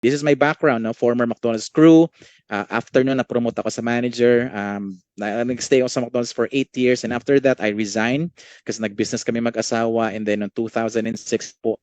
This is my background, no? Former McDonald's crew. After nun, na-promote ako sa manager. Nag-stay ako sa McDonald's for 8 years. And after that, I resigned kasi nag-business kami mag-asawa. And then in 2006 po,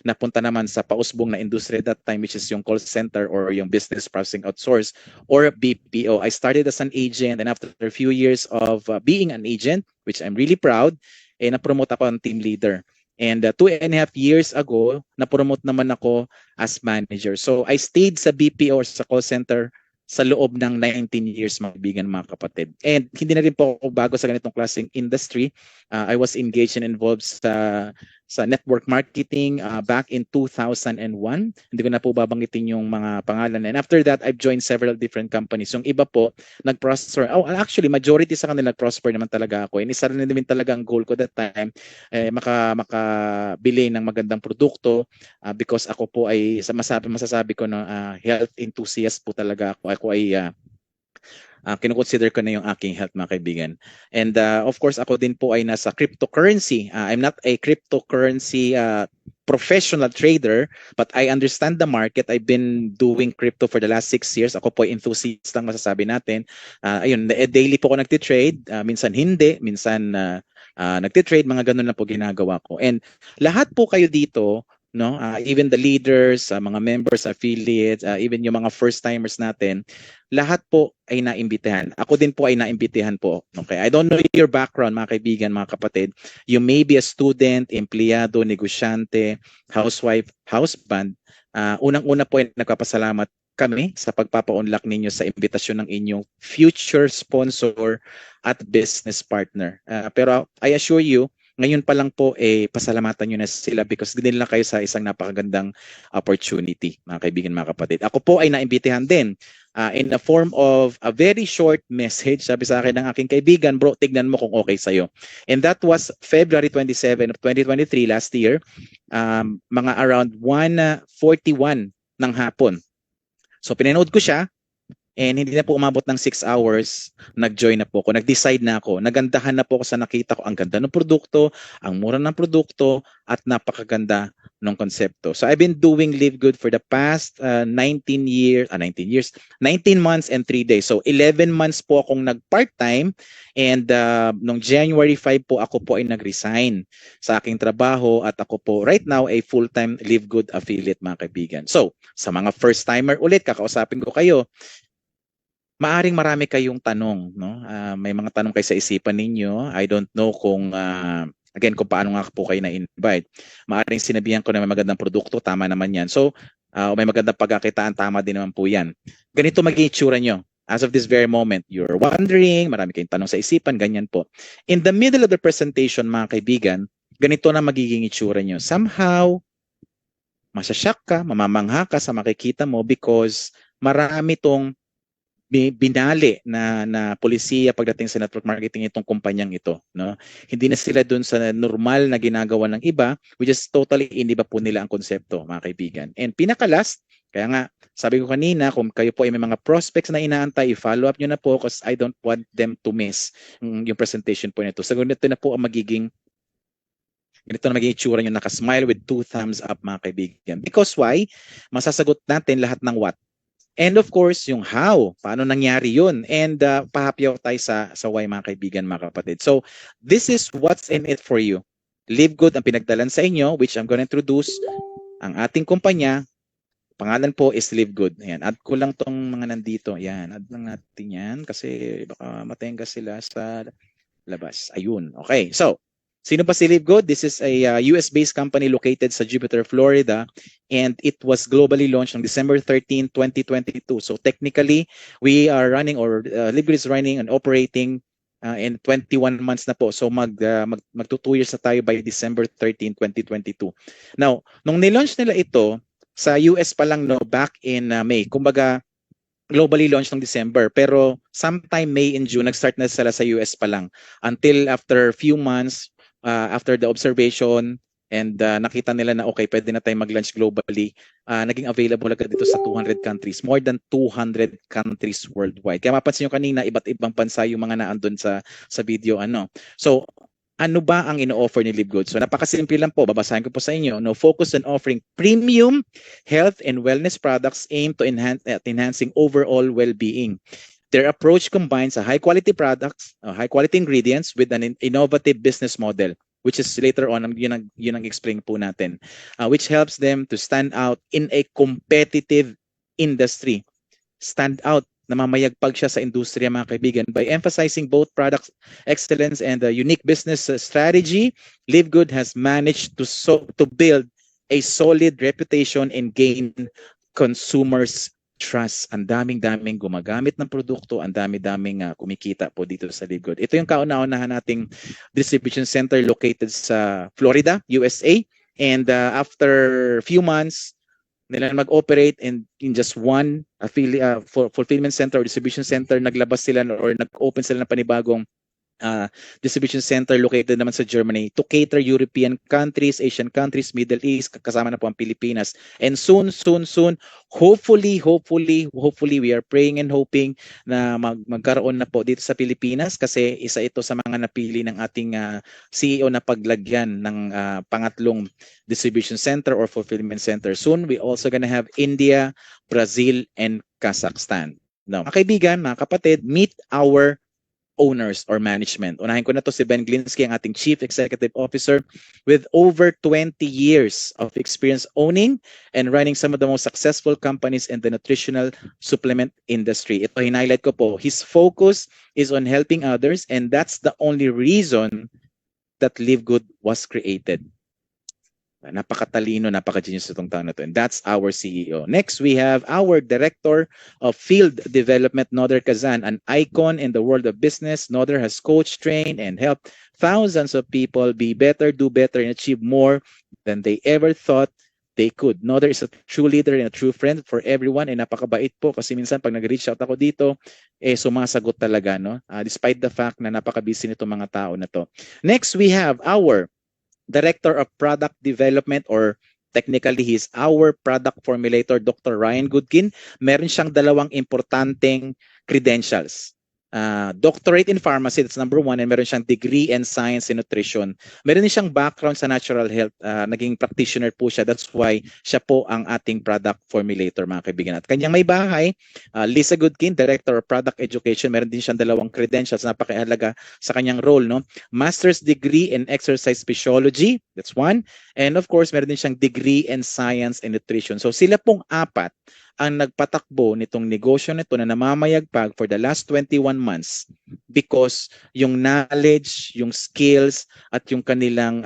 napunta naman sa pausbong na industry at that time, which is yung call center or yung business processing outsource or BPO. I started as an agent, and after a few years of being an agent, which I'm really proud, na-promote ako ng team leader. And 2.5 years ago, na-promote naman ako as manager. So I stayed sa BPO or sa call center sa loob ng 19 years, mga kaibigan, mga kapatid. And hindi na rin po ako bago sa ganitong klaseng industry. I was engaged and involved sa network marketing back in 2001. Hindi ko na po babanggitin yung mga pangalan. And after that, I've joined several different companies. Yung iba po, nag-prosper. Oh, actually, majority sa kanila nag-prosper naman talaga ako. And isa rin naman talaga ang goal ko that time, makabili ng magandang produkto because ako po ay masasabi ko na health enthusiast po talaga ako. Ako ay kinukonsider ko na yung aking health, mga kaibigan. And of course, ako din po ay nasa cryptocurrency. I'm not a cryptocurrency professional trader, but I understand the market. I've been doing crypto for the last 6 years. Ako po ay enthusiast lang masasabi natin. Ayun, daily po ako nagtitrade. Minsan hindi, minsan nagtitrade. Mga ganun lang po ginagawa ko. And lahat po kayo dito, no, even the leaders, mga members, affiliates, even yung mga first timers natin, lahat po ay naimbitahan. Ako din po ay naimbitahan po. Okay, I don't know your background, mga kaibigan, mga kapatid. You may be a student, empleyado, negosyante, housewife, husband. Unang-una po ay nagpapasalamat kami sa pagpapa-unlock ninyo sa imbitasyon ng inyong future sponsor at business partner. Pero I assure you, ngayon pa lang po, pasalamatan nyo na sila because dinila kayo sa isang napakagandang opportunity, mga kaibigan, mga kapatid. Ako po ay naimbitahan din in the form of a very short message. Sabi sa akin ng aking kaibigan, bro, tignan mo kung okay sa'yo. And that was February 27 of 2023, last year, mga around 1:41 ng hapon. So pinanood ko siya, and hindi na po umabot ng 6 hours, nag-join na po ako, nag-decide na ako, nagandahan na po ako sa nakita ko, ang ganda ng produkto, ang mura ng produkto, at napakaganda ng konsepto. So I've been doing Live Good for the past 19 months and 3 days. So 11 months po akong nag-part-time, and noong January 5 po ako po ay nag-resign sa aking trabaho, at ako po right now ay full-time Live Good affiliate, mga kaibigan. So sa mga first-timer ulit, kakausapin ko kayo. Maaring marami kayong tanong, no? May mga tanong kayo sa isipan ninyo. I don't know kung again kung paano nga po kayo na-invite. Maaring sinabihan ko na may magandang produkto, tama naman 'yan. So, may magandang pagkakitaan, tama din naman po 'yan. Ganito magiging itsura nyo. As of this very moment, you're wondering, marami kayong tanong sa isipan, ganyan po. In the middle of the presentation, mga kaibigan, ganito na magiging itsura nyo. Somehow, masashock ka, mamamangha ka sa makikita mo because marami tong binali na polisiya pagdating sa network marketing itong kumpanyang ito, no? Hindi na sila doon sa normal na ginagawa ng iba, which is totally iniba po nila ang konsepto, mga kaibigan. And pinaka-last, kaya nga sabi ko kanina, kung kayo po ay may mga prospects na inaantay, i-follow up nyo na po because I don't want them to miss yung presentation po nito. So ganito na po ang magiging itsura nyo, nakasmile with 2 thumbs up, mga kaibigan. Because why? Masasagot natin lahat ng what. And of course, yung how, paano nangyari yun. And pahapyaw tayo sa why, mga kaibigan, mga kapatid. So, this is what's in it for you. Live Good ang pinagdalan sa inyo, which I'm going to introduce. Ang ating kumpanya, pangalan po is Live Good. Ayan, add ko lang tong mga nandito. Ayan, add lang natin yan kasi baka matenga sila sa labas. Ayun, okay. So, sino ba si Live Good? This is a US-based company located sa Jupiter, Florida, and it was globally launched on December 13, 2022. So technically, we are running, or Live Good is running and operating in 21 months na po. So magto 2 years na tayo by December 13, 2022. Now, nung nilaunch nila ito, sa US pa lang, no, back in May. Kumbaga, globally launched ng December, pero sometime May and June, nag-start na sila sa US pa lang. Until after few months, after the observation and nakita nila na okay, pwede na tayo mag-launch globally, naging available agad dito sa 200 countries, more than 200 countries worldwide. Kaya mapansin nyo kanina, iba't ibang bansa yung mga naandun sa video. So ano ba ang ino-offer ni Live Good? So napakasimple lang po, babasahin ko po sa inyo. No, focus on offering premium health and wellness products aimed to enhancing overall well-being. Their approach combines a high-quality products, high-quality ingredients with an innovative business model, which is later on, yun ang explain po natin, which helps them to stand out in a competitive industry. Stand out, namamayagpag siya sa industriya mga kaibigan by emphasizing both product excellence and the unique business strategy. Live Good has managed to build a solid reputation and gain consumers trust. Ang daming gumagamit ng produkto, ang daming kumikita po dito sa Live Good. Ito yung kauna-unahan nating distribution center located sa Florida, USA. And after few months, nila mag-operate in just one fulfillment center or distribution center, naglabas sila or nag-open sila ng panibagong distribution center located naman sa Germany to cater European countries, Asian countries, Middle East, kasama na po ang Pilipinas. And soon, hopefully, we are praying and hoping na magkaroon na po dito sa Pilipinas kasi isa ito sa mga napili ng ating CEO na paglagyan ng pangatlong distribution center or fulfillment center. Soon, we also gonna have India, Brazil, and Kazakhstan. Now, mga kaibigan, mga kapatid, meet our owners or management. Unahin ko na to si Ben Glinsky, ang ating Chief Executive Officer with over 20 years of experience owning and running some of the most successful companies in the nutritional supplement industry. Ito, highlight ko po, his focus is on helping others and that's the only reason that Live Good was created. Napakatalino, napaka-genius itong tao na to. And that's our CEO. Next, we have our Director of Field Development, Noder Kazan, an icon in the world of business. Noder has coached, trained, and helped thousands of people be better, do better, and achieve more than they ever thought they could. Noder is a true leader and a true friend for everyone. And napakabait po kasi minsan pag nag-reach out ako dito, sumasagot talaga, no? Despite the fact na napaka-busy nitong mga tao na to. Next, we have our Director of Product Development or technically he's our product formulator, Dr. Ryan Goodkin. Meron siyang dalawang importanteng credentials. Doctorate in Pharmacy, that's number 1, and meron siyang degree in Science and Nutrition. Meron din siyang background sa natural health, naging practitioner po siya. That's why siya po ang ating product formulator, mga kaibigan. At kanyang may bahay, Lisa Goodkin, Director of Product Education, meron din siyang dalawang credentials, napakahalaga sa kanyang role, no? Master's degree in Exercise Physiology, that's 1, and of course, meron din siyang degree in Science and Nutrition. So sila pong apat ang nagpatakbo nitong negosyo nito na namamayagpag for the last 21 months because yung knowledge, yung skills, at yung kanilang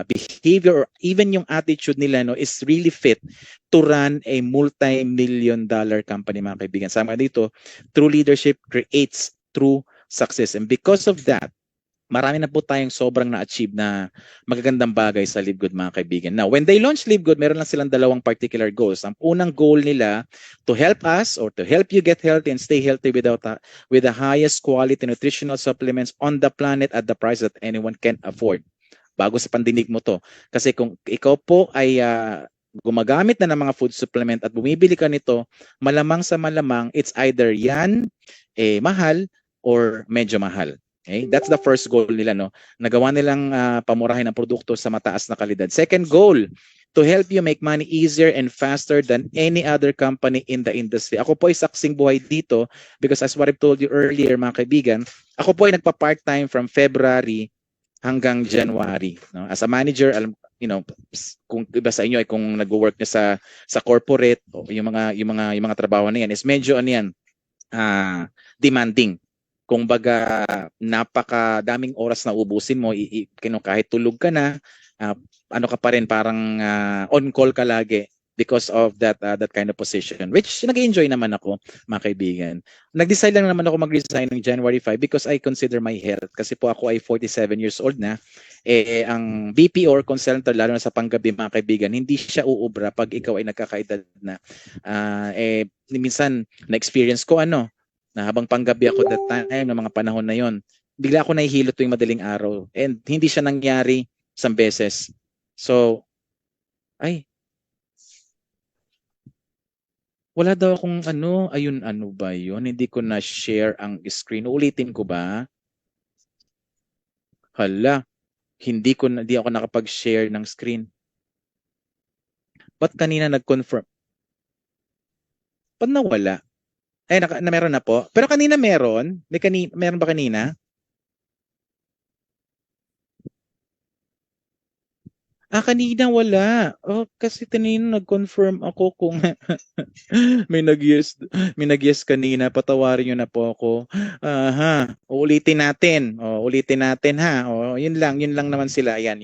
behavior or even yung attitude nila, no, is really fit to run a multi-million-dollar company, mga kaibigan. Sama dito, true leadership creates true success. And because of that, marami na po tayong sobrang na-achieve na magagandang bagay sa Live Good, mga kaibigan. Now, when they launch Live Good, meron lang silang dalawang particular goals. Ang unang goal nila, to help us or to help you get healthy and stay healthy with the highest quality nutritional supplements on the planet at the price that anyone can afford. Bago sa pandinig mo to. Kasi kung ikaw po ay gumagamit na ng mga food supplement at bumibili ka nito, malamang sa malamang, it's either yan mahal or medyo mahal. Okay? That's the first goal nila, no? Nagawa nilang pamurahin ang produkto sa mataas na kalidad. Second goal, to help you make money easier and faster than any other company in the industry. Ako po ay saksing buhay dito because as what I've told you earlier, mga kaibigan, ako po ay nagpa-part-time from February hanggang January, no? As a manager, alam, kung iba sa inyo ay kung nagwo-work niya sa corporate o yung mga trabaho na yan is medyo demanding. Kung baga napakadaming oras na ubusin mo, kahit tulog ka na, ka pa rin parang on call ka lagi because of that kind of position, which nag-enjoy naman ako, mga kaibigan. Nag-decide lang naman ako mag-resign ng January 5 because I consider my health. Kasi po ako ay 47 years old na. Ang BP or consultant, lalo na sa panggabi, mga kaibigan, hindi siya uubra pag ikaw ay nagkakaedad na. Minsan, na-experience ko na habang panggabi ako that time, ng mga panahon na yon, bigla ako nahihilo tuwing madaling araw. And hindi siya nangyari isang beses. So, wala daw akong ayun, ba yun? Hindi ko na-share ang screen. Ulitin ko ba? Hala, Hindi ako nakapag-share ng screen. Ba't kanina nag-confirm? Ba't nawala? Meron na po. Pero kanina meron. Meron ba kanina? Kanina wala. Kasi kanina nag-confirm ako kung may nag-yes, kanina. Patawarin niyo na po ako. Ulitin natin. Ulitin natin ha. Yun lang naman sila. Yan.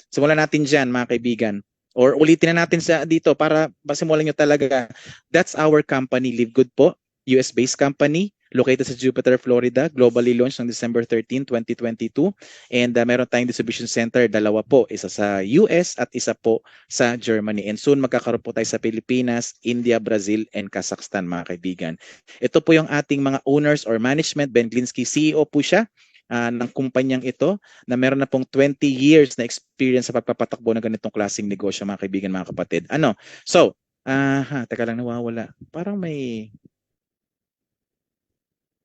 Simulan natin diyan, mga kaibigan. Or ulitin na natin sa dito para masimulan niyo talaga. That's our company, Live Good po. US-based company located sa Jupiter, Florida. Globally launched on December 13, 2022. And meron tayong distribution center, dalawa po. Isa sa US at isa po sa Germany. And soon magkakaroon po tayo sa Pilipinas, India, Brazil, and Kazakhstan, mga kaibigan. Ito po yung ating mga owners or management. Ben Glinsky, CEO po siya ng kumpanyang ito na meron na pong 20 years na experience sa pagpapatakbo ng ganitong klaseng negosyo, mga kaibigan, mga kapatid. So, teka lang, nawawala. Parang may...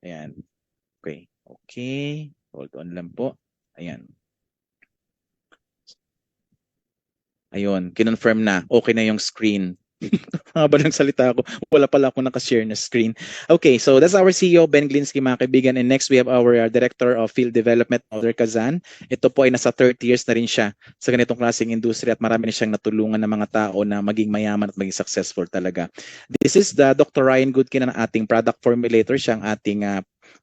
Ayan. Okay. Hold on lang po. Ayan. Ayun, kinonfirm na. Okay na yung screen. Habang nagsalita ako, wala pala ako nakashare na screen. Okay, so that's our CEO, Ben Glinsky, mga kaibigan. And next, we have our Director of Field Development, Audrey Kazan. Ito po ay nasa 30 years na rin siya sa ganitong klaseng industry at marami na siyang natulungan ng mga tao na maging mayaman at maging successful talaga. This is the Dr. Ryan Goodkin, ang ating product formulator. Siya ang ating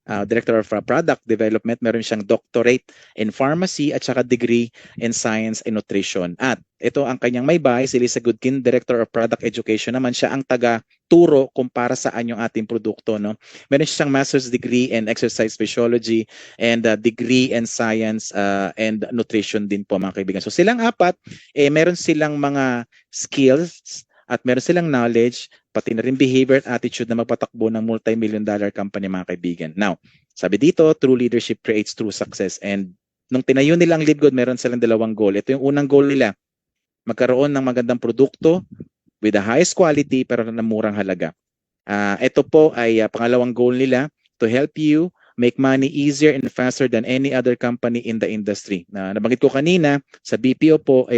Director of Product Development. Meron siyang doctorate in pharmacy at saka degree in science and nutrition. At ito ang kanyang may bahay, si Lisa Goodkin, Director of Product Education naman. Siya ang taga-turo kung para saan yung ating produkto. No? Meron siyang master's degree in exercise physiology and degree in science and nutrition din po, mga kaibigan. So silang apat, meron silang mga skills at meron silang knowledge, pati na rin behavior at attitude na magpatakbo ng multi-million-dollar company, mga kaibigan. Now, sabi dito, true leadership creates true success. And nung tinayo nila ang Live Good, meron silang dalawang goal. Ito yung unang goal nila, magkaroon ng magandang produkto with the highest quality pero na murang halaga. Ito po ay pangalawang goal nila, to help you make money easier and faster than any other company in the industry. Nabanggit ko kanina, sa BPO po,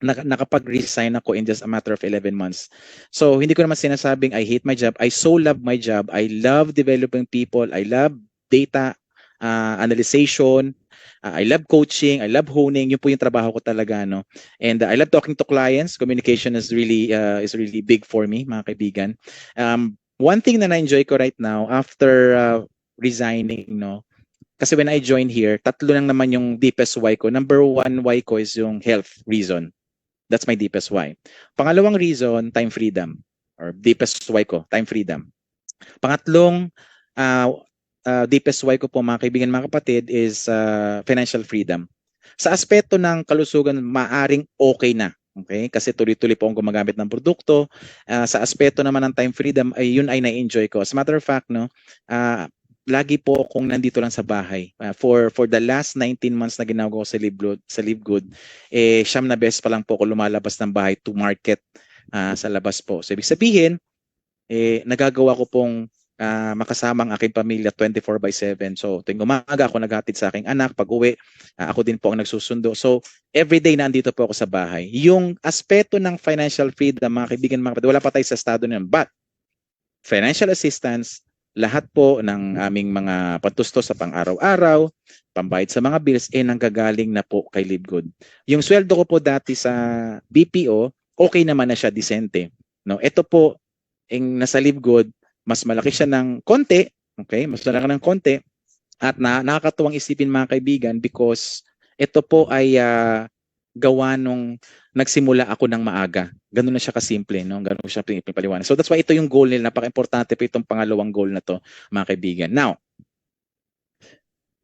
nakapag-resign ako in just a matter of 11 months. So, hindi ko naman sinasabing I hate my job. I so love my job. I love developing people. I love data analyzation. I love coaching. I love honing. Yun po yung trabaho ko talaga, no? And I love talking to clients. Communication is really big for me, mga kaibigan. One thing na na-enjoy ko right now after resigning, no? Kasi when I joined here, tatlo lang naman yung deepest why ko. Number one why ko is yung health reason. That's my deepest why. Pangalawang reason, time freedom. Or deepest why ko, time freedom. Pangatlong deepest why ko po, mga kaibigan, mga kapatid, is financial freedom. Sa aspeto ng kalusugan, maaring okay na. Okay? Kasi tuloy-tuloy po akong gumagamit ng produkto. Sa aspeto naman ng time freedom, yun ay na-enjoy ko. As a matter of fact, no, lagi po akong nandito lang sa bahay. For the last 19 months na ginagawa ko sa Live Good, siyam na beses pa lang po ako lumalabas ng bahay to market sa labas po. So ibig sabihin, nagagawa ko pong makasama ang aking pamilya 24/7. So tuwing umaga ako naghatid sa aking anak, pag uwi, ako din po ang nagsusundo. So everyday nandito po ako sa bahay. Yung aspeto ng financial freedom, mga kaibigan, mga kapatid, wala pa tayo sa estado na yun. But financial assistance, lahat po ng aming mga patustos sa pang-araw-araw, pambayad sa mga bills, nanggagaling na po kay Live Good. Yung sweldo ko po dati sa BPO, okay naman na siya, disente. No, ito po, nasa Live Good, mas malaki siya ng konti, okay? Mas malaki ng konti, at nakakatuwang isipin, mga kaibigan, because ito po ay gawa nung nagsimula ako ng maaga. Ganun na siya kasimple, no? Ganun siya pinapaliwanag. So that's why ito yung goal nila. Napaka-importante po itong pangalawang goal na to, mga kaibigan. Now,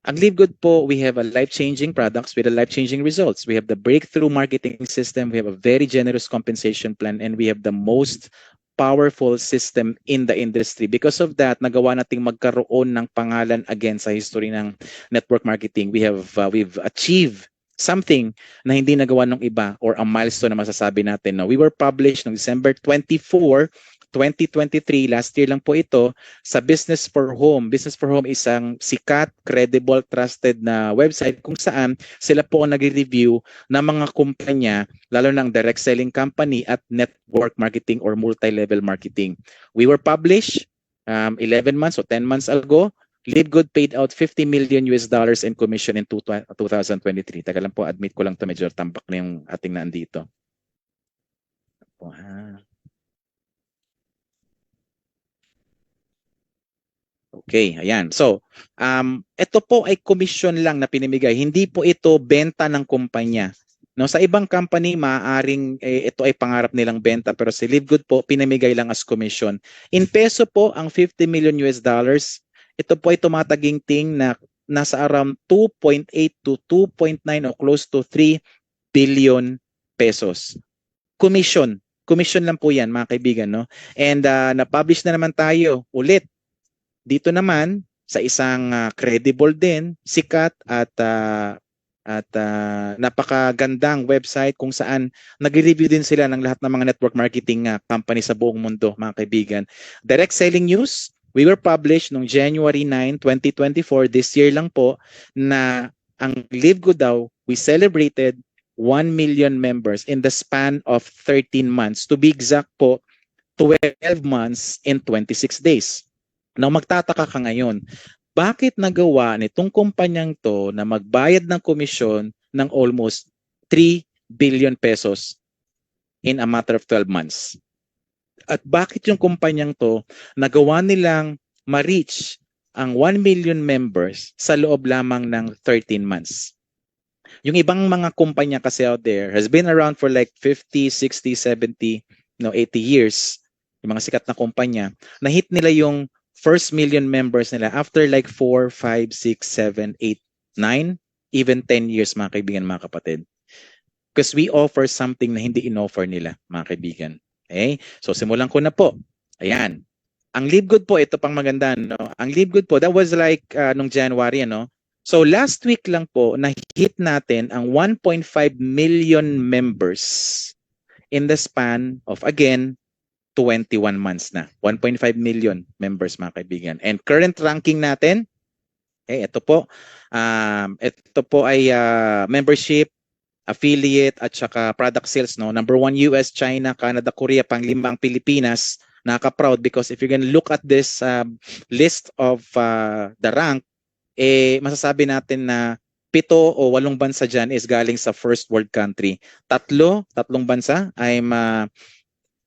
ang Live Good po, we have a life-changing products with a life-changing results. We have the breakthrough marketing system. We have a very generous compensation plan, and we have the most powerful system in the industry. Because of that, nagawa nating magkaroon ng pangalan again sa history ng network marketing. We've achieved something na hindi nagawa ng iba or a milestone na masasabi natin. No? We were published noong December 24, 2023, last year lang po ito, sa Business for Home. Business for Home is isang sikat, credible, trusted na website kung saan sila po ang nagre-review ng mga kumpanya, lalo ng direct selling company at network marketing or multi-level marketing. We were published 11 months or 10 months ago. LiveGood paid out $50 million in commission in 2023. Taga lang po, admit ko lang to, medyo tambak na yung ating naandito. Okay, ayan. So, ito po ay commission lang na pinimigay. Hindi po ito benta ng kumpanya. No, sa ibang company maaaring ito ay pangarap nilang benta, pero si LiveGood po pinamigay lang as commission. In peso po ang $50 million. Ito po ay tumataginting na nasa around 2.8 to 2.9 o close to 3 billion pesos. Commission lang po 'yan, mga kaibigan, no? And na-publish na naman tayo ulit dito naman sa isang credible din, sikat at napakagandang website kung saan nag-review din sila ng lahat ng mga network marketing company sa buong mundo, mga kaibigan. Direct Selling News, we were published noong January 9, 2024, this year lang po, na ang LiveGood daw, we celebrated 1 million members in the span of 13 months. To be exact po, 12 months and 26 days. Now magtataka ka ngayon, bakit nagawa nitong kumpanyang to na magbayad ng komisyon ng almost 3 billion pesos in a matter of 12 months? At bakit yung kumpanyang to nagawa nilang ma-reach ang 1 million members sa loob lamang ng 13 months? Yung ibang mga kumpanya kasi out there has been around for like 50, 60, 70, 80 years. Yung mga sikat na kumpanya, na-hit nila yung first million members nila after like 4, 5, 6, 7, 8, 9, even 10 years, mga kaibigan, mga kapatid. Because we offer something na hindi in-offer nila, mga kaibigan. Okay? So simulan ko na po. Ayan. Ang LiveGood po, ito pang maganda, no? Ang LiveGood po, that was like nung January, ano? So last week lang po, na-hit natin ang 1.5 million members in the span of, again, 21 months na. 1.5 million members, mga kaibigan. And current ranking natin, ito po ay membership, affiliate, at saka product sales. No? Number 1, US, China, Canada, Korea, pang-5 ang Pilipinas. Nakaka-proud because if you're gonna look at this list of the rank, masasabi natin na 7 o 8 bansa dyan is galing sa first world country. Tatlong bansa ay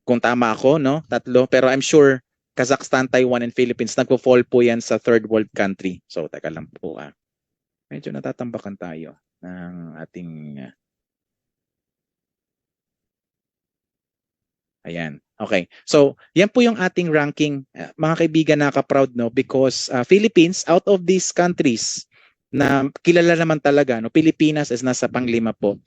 kung tama ako, no? 3, pero I'm sure Kazakhstan, Taiwan, and Philippines nagpo-fall po yan sa third world country. So, teka lang po. Medyo natatambakan tayo ng ating ayan. Okay. So, yan po yung ating ranking. Mga kaibigan, nakaka-proud, no? Because Philippines, out of these countries na kilala naman talaga, no? Pilipinas is nasa pang-5 po.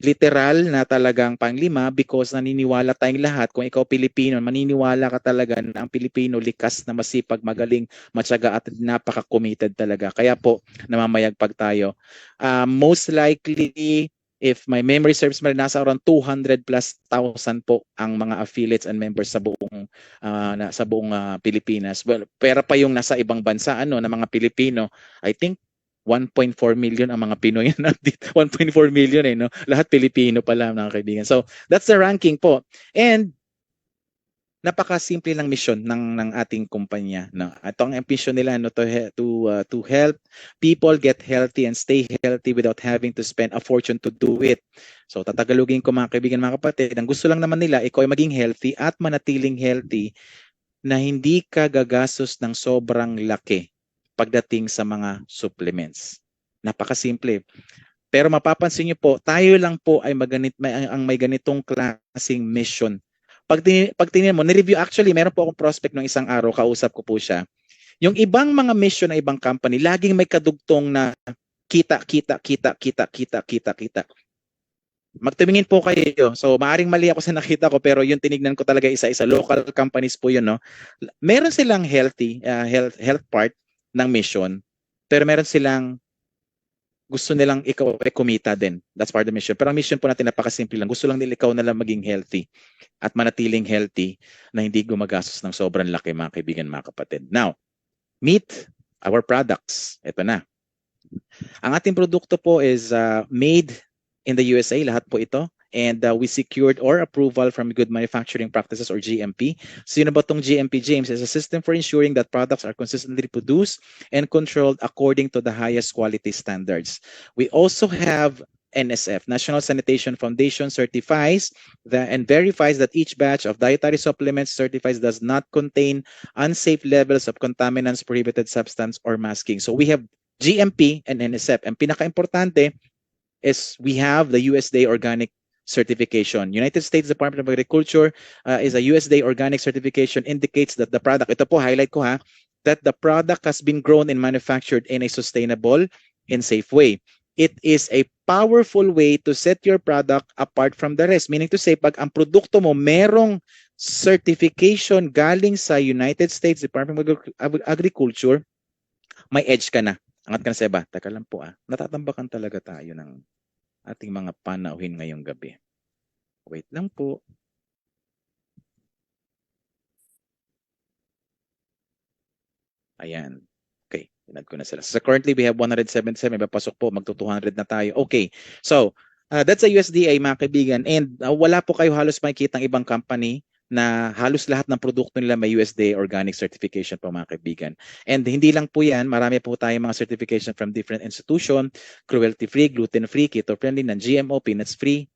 Literal na talagang pang-5 because naniniwala tayong lahat, kung ikaw Pilipino, maniniwala ka talaga na ang Pilipino likas na masipag, magaling, matyaga at napaka-committed talaga. Kaya po, namamayagpag tayo. Most likely, if my memory serves me, nasa around 200 plus thousand po ang mga affiliates and members sa buong Pilipinas. Well, pera pa yung nasa ibang bansa na mga Pilipino. I think 1.4 million ang mga Pinoy na 1.4 million no. Lahat Pilipino pala, mga kaibigan. So, that's the ranking po. And napaka-simple lang mission ng ating kumpanya, no. Ito ang mission nila, no, to help people get healthy and stay healthy without having to spend a fortune to do it. So tatagalogin ko, mga kaibigan, mga kapatid, ang gusto lang naman nila ikaw ay maging healthy at manatiling healthy na hindi ka gagastos ng sobrang laki pagdating sa mga supplements. Napakasimple. Pero mapapansin niyo po, tayo lang po ay may ganitong klaseng mission. Pag tingnan mo, ni-review, actually, meron po akong prospect ng isang araw, kausap ko po siya. Yung ibang mga mission na ibang company, laging may kadugtong na kita. Magtumingin po kayo. So, maaring mali ako sa nakita ko, pero yung tinignan ko talaga isa-isa. Local companies po yun, no? Meron silang health part ng mission, pero meron silang gusto nilang ikaw ay kumita din. That's part of the mission. Pero ang mission po natin napakasimple lang. Gusto lang nila ikaw na lang maging healthy at manatiling healthy na hindi gumagastos ng sobrang laki, mga kaibigan, mga kapatid. Now, meet our products. Ito na. Ang ating produkto po is made in the USA. Lahat po ito. And we secured or approval from Good Manufacturing Practices or GMP. So yun ba itong GMP, James? Is a system for ensuring that products are consistently produced and controlled according to the highest quality standards. We also have NSF, National Sanitation Foundation, certifies and verifies that each batch of dietary supplements certifies does not contain unsafe levels of contaminants, prohibited substance, or masking. So we have GMP and NSF. And pinaka-importante is we have the USDA Organic certification. United States Department of Agriculture is a USDA organic certification indicates that the product, ito po highlight ko ha, that the product has been grown and manufactured in a sustainable and safe way. It is a powerful way to set your product apart from the rest. Meaning to say, pag ang produkto mo merong certification galing sa United States Department of Agriculture, may edge ka na. Angat ka na sa iba. Teka lang po natatambakan talaga tayo ng ating mga panauhin ngayong gabi. Wait lang po. Ayan. Okay, tinad ko na sila. So currently we have 177, may papasok po, magto-200 na tayo. Okay, so that's a USDA, mga kaibigan. And wala po kayo halos makikita ang ibang company na halos lahat ng produkto nila may USDA organic certification po, mga kaibigan. And hindi lang po yan, marami po tayong mga certification from different institution, cruelty-free, gluten-free, keto-friendly, non-GMO, peanuts-free.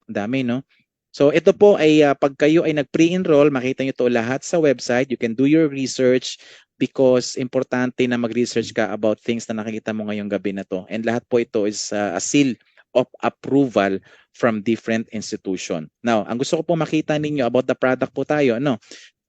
Ang dami, no? So ito po ay pag kayo ay nag-pre-enroll, makita nyo to lahat sa website. You can do your research because importante na mag-research ka about things na nakikita mo ngayong gabi na to. And lahat po ito is a seal of approval from different institution. Now, ang gusto ko po makita ninyo about the product po tayo,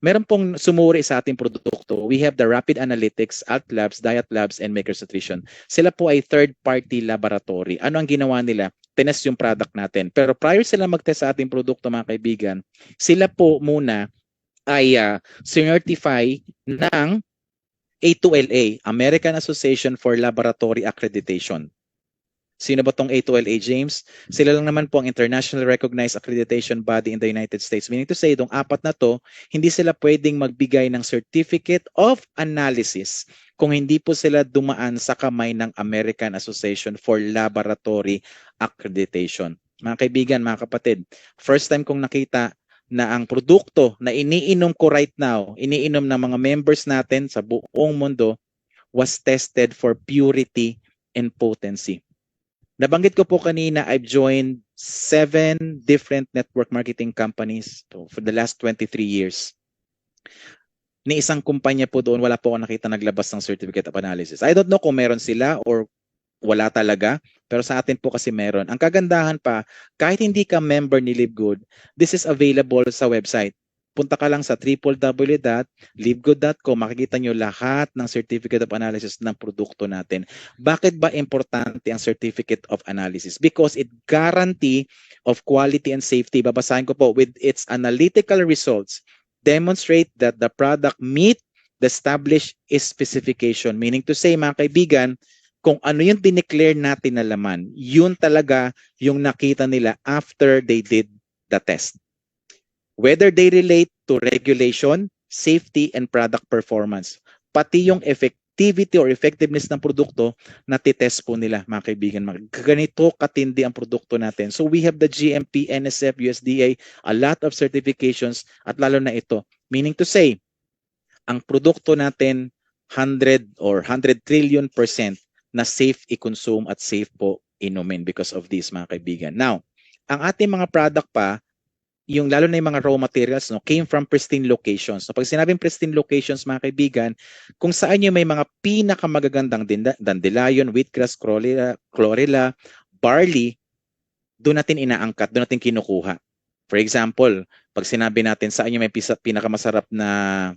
meron pong sumuri sa ating produkto. We have the Rapid Analytics, Alt Labs, Diet Labs, and Makers Nutrition. Sila po ay third-party laboratory. Ano ang ginawa nila? Tinest yung product natin. Pero prior sila mag-test sa ating produkto, mga kaibigan, sila po muna ay certify ng A2LA, American Association for Laboratory Accreditation. Sino ba tong A2LA, James? Sila lang naman po ang international recognized accreditation body in the United States. Meaning to say, itong apat na to, hindi sila pwedeng magbigay ng certificate of analysis kung hindi po sila dumaan sa kamay ng American Association for Laboratory Accreditation. Mga kaibigan, mga kapatid, first time kong nakita na ang produkto na iniinom ko right now, iniinom ng mga members natin sa buong mundo, was tested for purity and potency. Nabanggit ko po kanina, I've joined 7 different network marketing companies for the last 23 years. Ni isang kumpanya po doon, wala po ako nakita naglabas ng certificate of analysis. I don't know kung meron sila or wala talaga, pero sa atin po kasi meron. Ang kagandahan pa, kahit hindi ka member ni LiveGood, this is available sa website. Punta ka lang sa www.livegood.com, makikita nyo lahat ng certificate of analysis ng produkto natin. Bakit ba importante ang certificate of analysis? Because it guarantee of quality and safety. Babasahin ko po, with its analytical results, demonstrate that the product meet the established specification. Meaning to say, mga kaibigan, kung ano yung dineclare natin na laman, yun talaga yung nakita nila after they did the test. Whether they relate to regulation, safety, and product performance. Pati yung effectivity or effectiveness ng produkto, natitest po nila, mga kaibigan. Ganito katindi ang produkto natin. So we have the GMP, NSF, USDA, a lot of certifications, at lalo na ito. Meaning to say, ang produkto natin, 100 or 100 trillion % na safe i-consume at safe po inumin because of this, mga kaibigan. Now, ang ating mga product pa, yung lalo na yung mga raw materials, came from pristine locations. So pag sinabing pristine locations, mga kaibigan, kung saan yung may mga pinakamagagandang dandelion, wheatgrass, chlorella, barley, doon natin inaangkat, doon natin kinukuha. For example, pag sinabi natin saan yung may pinakamasarap na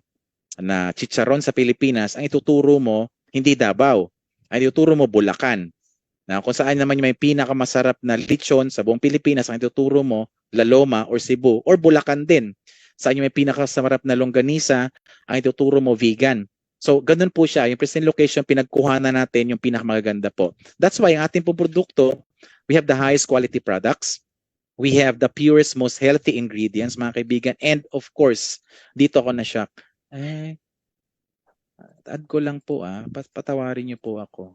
chicharon sa Pilipinas, ang ituturo mo, hindi Davao. Ang ituturo mo, Bulacan. Na kung saan naman yung may pinakamasarap na lechon sa buong Pilipinas, ang ituturo mo, La Loma or Cebu or Bulacan din. Saan yung may pinakamasarap na longganisa, ang ituturo mo, vegan. So, ganun po siya. Yung present location, pinagkuhanan natin yung pinakamaganda po. That's why ang ating po produkto, we have the highest quality products. We have the purest, most healthy ingredients, mga kaibigan. And of course, dito ako na-shock. Add ko lang po patawarin niyo po ako.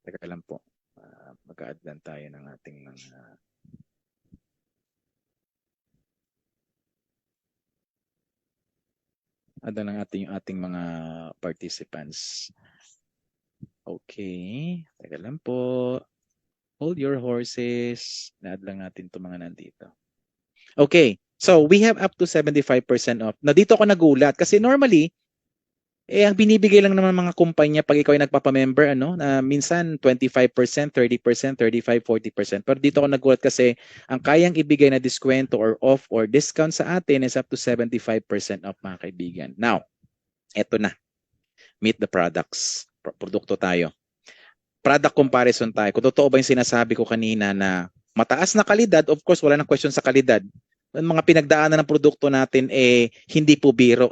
Teka lang po. Mag-add lang tayo ng ating mga add lang ating mga participants. Okay. Teka lang po. Hold your horses. Na-add lang natin itong mga nandito. Okay. So, we have up to 75% off. Na dito ako nagulat kasi normally, ang binibigay lang naman mga kumpanya pag ikaw ay nagpapamember, na minsan 25%, 30%, 35%, 40%. Pero dito ako nagulat kasi ang kayang ibigay na diskwento or off or discount sa atin is up to 75% off, mga kaibigan. Now, eto na. Meet the products. Produkto tayo. Product comparison tayo. Kung totoo ba yung sinasabi ko kanina na mataas na kalidad, of course, wala nang question sa kalidad. Ang mga pinagdaanan ng produkto natin hindi po biro.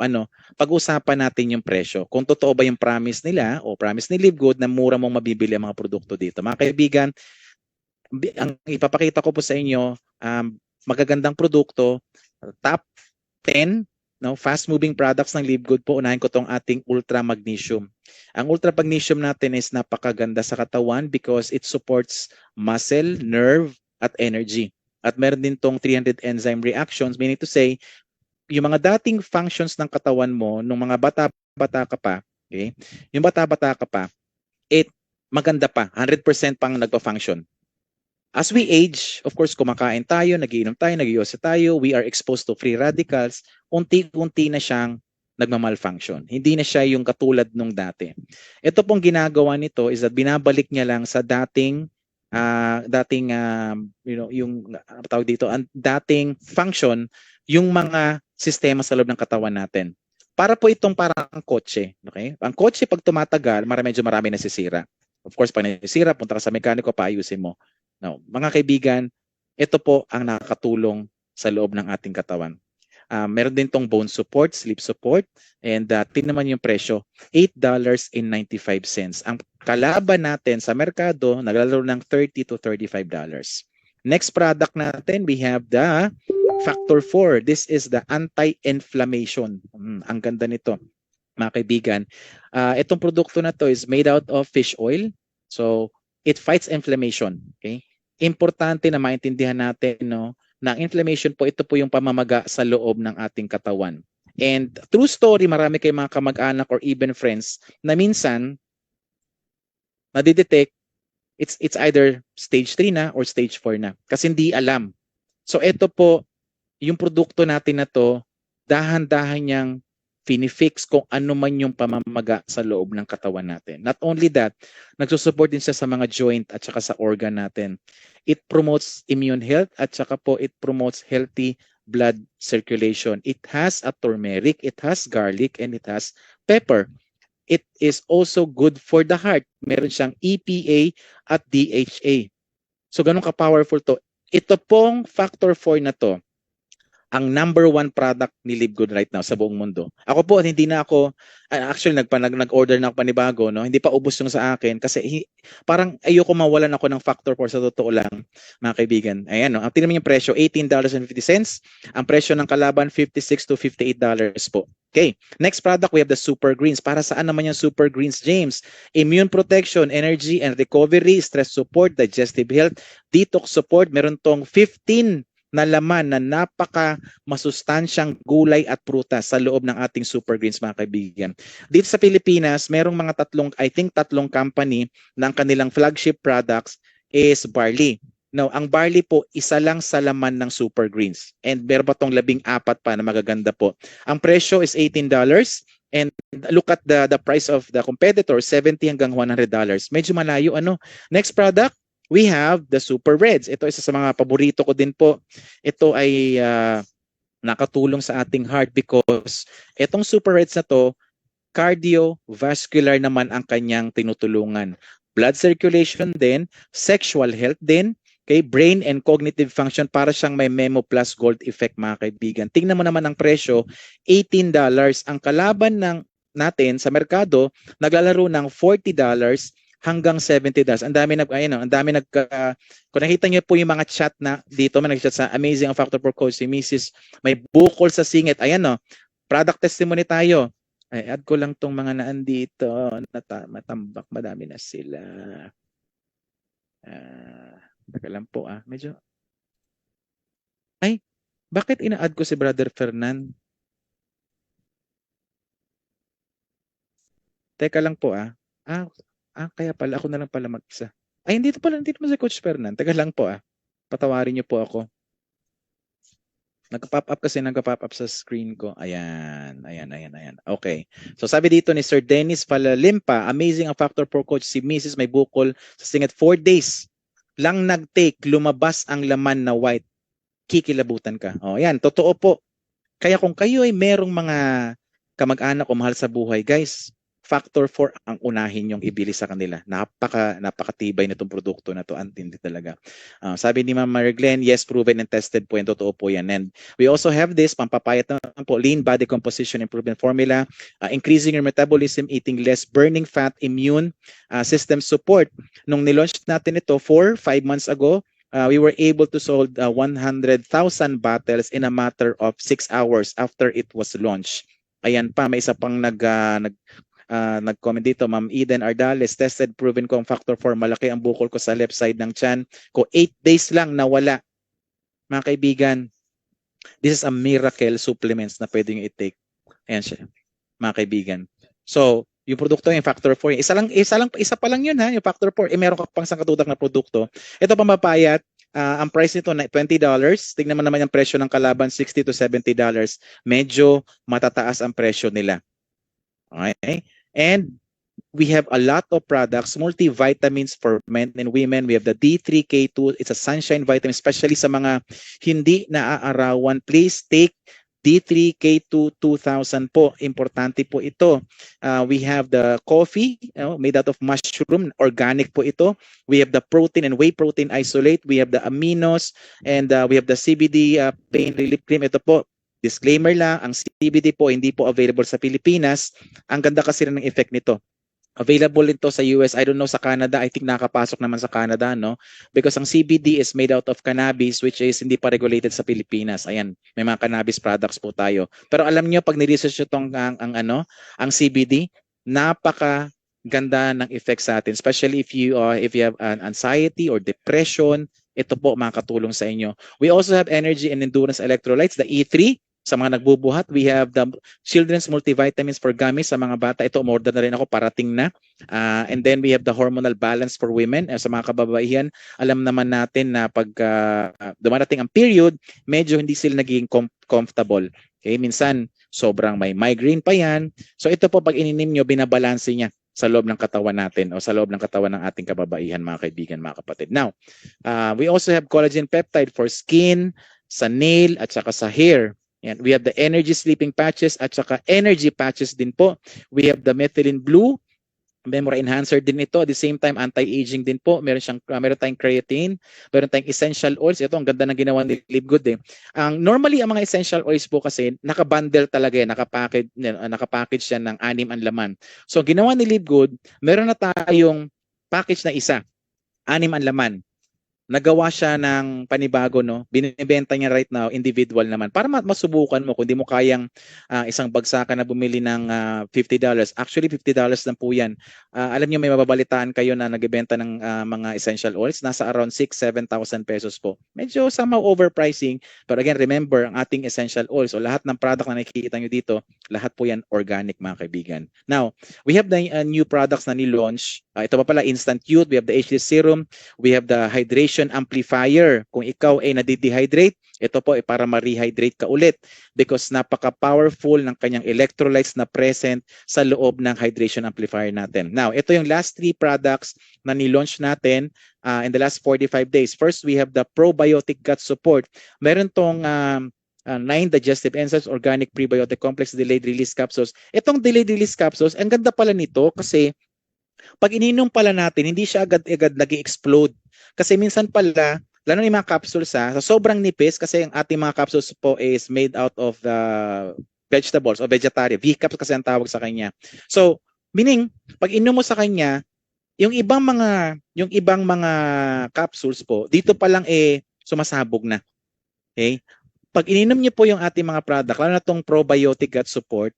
Pag-usapan natin yung presyo. Kung totoo ba yung promise nila o promise ni Livegood na mura mong mabibili ang mga produkto dito. Mga kaibigan, ang ipapakita ko po sa inyo, magagandang produkto, top 10 fast-moving products ng Livegood po. Unahin ko tong ating Ultra Magnesium. Ang Ultra Magnesium natin is napakaganda sa katawan because it supports muscle, nerve, at energy. At meron din tong 300 enzyme reactions, meaning to say, yung mga dating functions ng katawan mo, nung mga bata-bata ka pa, okay? Yung bata-bata ka pa, maganda pa, 100% pang nagpa-function. As we age, of course, kumakain tayo, nagiinom tayo, nag-iose tayo, we are exposed to free radicals, unti-unti na siyang nagmamalfunction. Hindi na siya yung katulad nung dati. Ito pong ginagawa nito is that binabalik niya lang sa dating yung tawag dito, ang dating function, yung mga sistema sa loob ng katawan natin. Para po itong parang kotse, okay? Ang kotse pag tumatagal, medyo marami nasisira. Of course, pag nasisira, punta ka sa mekaniko, paayusin mo. Now, mga kaibigan, ito po ang nakakatulong sa loob ng ating katawan. Meron din tong bone support, sleep support, and tingnan naman yung presyo, $8.95. Ang kalaban natin sa merkado, naglalaro ng $30 to $35. Next product natin, we have the Factor 4. This is the anti-inflammation. Ang ganda nito, mga kaibigan. Itong produkto na to is made out of fish oil. So, it fights inflammation. Okay? Importante na maintindihan natin, na inflammation po, ito po yung pamamaga sa loob ng ating katawan. And true story, marami kayong mga kamag-anak or even friends na minsan nadidetect it's either stage 3 na or stage 4 na kasi hindi alam. So ito po, yung produkto natin na to, dahan-dahan niyang finifix kung ano man yung pamamaga sa loob ng katawan natin. Not only that, nagsusupport din siya sa mga joint at saka sa organ natin. It promotes immune health at saka po it promotes healthy blood circulation. It has a turmeric, it has garlic, and it has pepper. It is also good for the heart. Meron siyang EPA at DHA. So ganun ka-powerful to. Ito pong factor 4 na to, ang number 1 product ni Livegood right now sa buong mundo. Ako po, hindi na ako, actually nag-order na ako panibago, hindi pa ubos yung sa akin kasi parang ayoko mawalan ako ng factor 4 sa totoo lang, mga kaibigan. Ayan, ang tingnan mo yung presyo, $18.50. Ang presyo ng kalaban, $56 to $58 po. Okay, next product, we have the Super Greens. Para saan naman yung Super Greens, James? Immune protection, energy and recovery, stress support, digestive health, detox support. Meron tong 15 na laman na napaka masustansyang gulay at prutas sa loob ng ating Super Greens, mga kaibigan. Dito sa Pilipinas, merong mga tatlong company na ang kanilang flagship products is barley. Now, ang barley po, isa lang sa laman ng Super Greens. And meron pa tong 14 pa na magaganda po. Ang presyo is $18 and look at the price of the competitor, $70 hanggang $100. Medyo malayo. Next product, we have the Super Reds. Ito isa sa mga paborito ko din po. Ito ay nakatulong sa ating heart because itong Super Reds na to, cardiovascular naman ang kanyang tinutulungan. Blood circulation din, sexual health din, Okay, brain and cognitive function, para siyang may Memo Plus Gold effect mga kaibigan. Tingnan mo naman ang presyo, $18. Ang kalaban natin sa merkado, naglalaro ng $40 hanggang $70. Ang dami kung nakita niyo po yung mga chat na dito, may nag-chat sa Amazing ang Factor for Coach, si Mrs. may bukol sa singit. Ayan no, product testimony tayo. Ay, add ko lang tong mga naandito, matambak, madami na sila. Teka lang po medyo. Ay, bakit ina-add ko si Brother Fernan? Teka lang po kaya pala ako na lang pala mag-isa. Ay, hindi mo si Coach Fernan. Teka lang po patawarin niyo po ako. Nagpa-pop up sa screen ko. Ayan. Okay. So sabi dito ni Sir Dennis Palalimpa, amazing ang Factor for Coach, si Mrs. may bukol sa singit 4 days lang nag-take, lumabas ang laman na white. Kikilabutan ka. Yan, totoo po. Kaya kung kayo ay merong mga kamag-anak o mahal sa buhay, guys, Factor 4 ang unahin yung ibili sa kanila. Napakatibay na itong produkto na to. Antindi talaga. Sabi ni Ma'am Mary Glenn, yes, proven and tested po yan. Totoo po yan. And we also have this, pampapayat naman po, lean body composition improvement formula, increasing your metabolism, eating less, burning fat, immune system support. Nung nilaunch natin ito 4-5 months ago, we were able to sold 100,000 bottles in a matter of 6 hours after it was launched. Ayan pa, may isa pang nag-comment dito, Ma'am Eden Ardales, tested, proven ko ang Factor 4, malaki ang bukol ko sa left side ng tiyan ko. 8 days lang nawala. Mga kaibigan, this is a miracle supplements na pwede nyo i-take. Ayan siya, mga kaibigan. So, yung produkto yung Factor 4, isa pa lang yun yung Factor 4. Meron ka pang sangkatutak na produkto. Ito pamapayat, ang price nito na $20. Tignan mo naman yung presyo ng kalaban, $60 to $70. Medyo matataas ang presyo nila. Okay? And we have a lot of products, multivitamins for men and women. We have the D3K2. It's a sunshine vitamin, especially sa mga hindi naaarawan. Please take D3K2 2000 po. Importante po ito. We have the coffee made out of mushroom. Organic po ito. We have the protein and whey protein isolate. We have the aminos and we have the CBD pain relief cream. Ito po. Disclaimer lang, ang CBD po hindi po available sa Pilipinas. Ang ganda kasi rin ng effect nito. Available ito sa US, I don't know sa Canada, I think nakapasok naman sa Canada, no? Because ang CBD is made out of cannabis which is hindi pa regulated sa Pilipinas. Ayan, may mga cannabis products po tayo. Pero alam niyo pag ni-research itong ang CBD, napaka ganda ng effect sa atin, especially if you have an anxiety or depression, ito po makakatulong sa inyo. We also have energy and endurance electrolytes, the E3. Sa mga nagbubuhat, we have the children's multivitamins for gummies sa mga bata. Ito, umorder na rin ako, parating na. And then we have the hormonal balance for women. Sa mga kababaihan, alam naman natin na pag dumarating ang period, medyo hindi sila naging comfortable. Okay? Minsan, sobrang may migraine pa yan. So ito po, pag ininim nyo, binabalanse niya sa loob ng katawan natin o sa loob ng katawan ng ating kababaihan, mga kaibigan, mga kapatid. Now, we also have collagen peptide for skin, sa nail, at saka sa hair. Yan. We have the energy sleeping patches at saka energy patches din po. We have the methylene blue, memory enhancer din ito. At the same time, anti-aging din po. Meron tayong creatine, meron tayong essential oils. Ito, ang ganda ng ginawa ni Live Good. Normally, ang mga essential oils po kasi, nakabundle talaga nakapackage siya ng 6 ang laman. So, ginawa ni Live Good, meron na tayong package na isa, 6 ang laman. Nagawa siya ng panibago, no? Binibenta niya right now, individual naman. Para masubukan mo, kung di mo kayang isang bagsakan na bumili ng $50. Actually, $50 lang po yan. Alam niyo, may mababalitaan kayo na nagbebenta ng mga essential oils. Nasa around 6,000-7,000 pesos po. Medyo somehow overpricing. But again, remember, ang ating essential oils o lahat ng product na nakikita nyo dito, lahat po yan organic, mga kaibigan. Now, we have the new products na ni-launch. Ito pa pala, Instant Youth. We have the HD Serum. We have the Hydration Amplifier. Kung ikaw ay nadi-dehydrate, ito po ay para ma-rehydrate ka ulit because napaka-powerful ng kanyang electrolytes na present sa loob ng hydration amplifier natin. Now, ito yung last 3 products na ni-launch natin in the last 45 days. First, we have the Probiotic Gut Support. Meron tong 9 digestive enzymes, organic prebiotic complex, delayed release capsules. Itong delayed release capsules, ang ganda pala nito kasi pag ininom pala natin, hindi siya agad-agad nag-explode. Kasi minsan pala, lalo na yung mga capsules sa sobrang nipis kasi ang ating mga capsules po is made out of the vegetables o vegetarian. V-caps kasi ang tawag sa kanya. So, meaning, pag inom mo sa kanya, yung ibang mga capsules po, dito pa lang sumasabog na. Okay? Pag ininom niyo po yung ating mga product, lalo na itong probiotic gut support,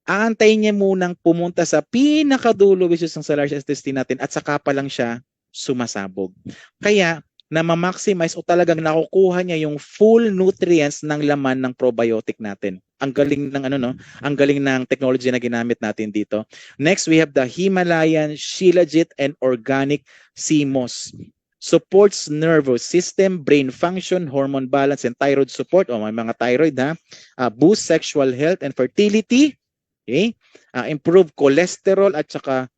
aantayin niya munang pumunta sa pinakadulo which is sa large intestine natin at saka pa lang siya sumasabog. Kaya na ma-maximize o talagang nakukuha niya yung full nutrients ng laman ng probiotic natin. Ang galing ng ang galing ng technology na ginamit natin dito. Next, we have the Himalayan Shilajit and Organic CMOS. Supports nervous system, brain function, hormone balance, and thyroid support. May mga thyroid ha. Boost sexual health and fertility. Okay? Improve cholesterol at saka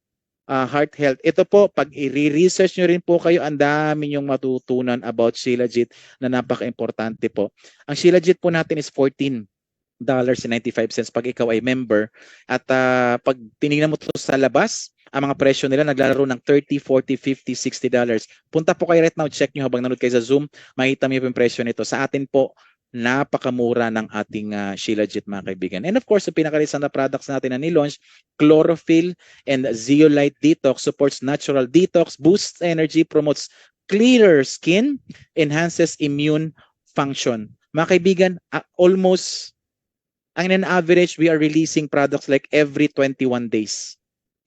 heart health. Ito po, pag i-research nyo rin po kayo, ang dami nyong matutunan about Shilajit na napaka-importante po. Ang Shilajit po natin is $14.95 pag ikaw ay member. At pag tinignan mo ito sa labas, ang mga presyo nila naglalaro ng $30, $40, $50, $60. Punta po kayo right now, check nyo habang nanood kayo sa Zoom, makita mo yung presyo nito. Sa atin po, napakamura ng ating Shilajit mga kaibigan. And of course, yung pinaka-recent na products natin na nilaunch, Chlorophyll and Zeolite Detox supports natural detox, boosts energy, promotes clearer skin, enhances immune function. Mga kaibigan, almost, ang average, we are releasing products like every 21 days.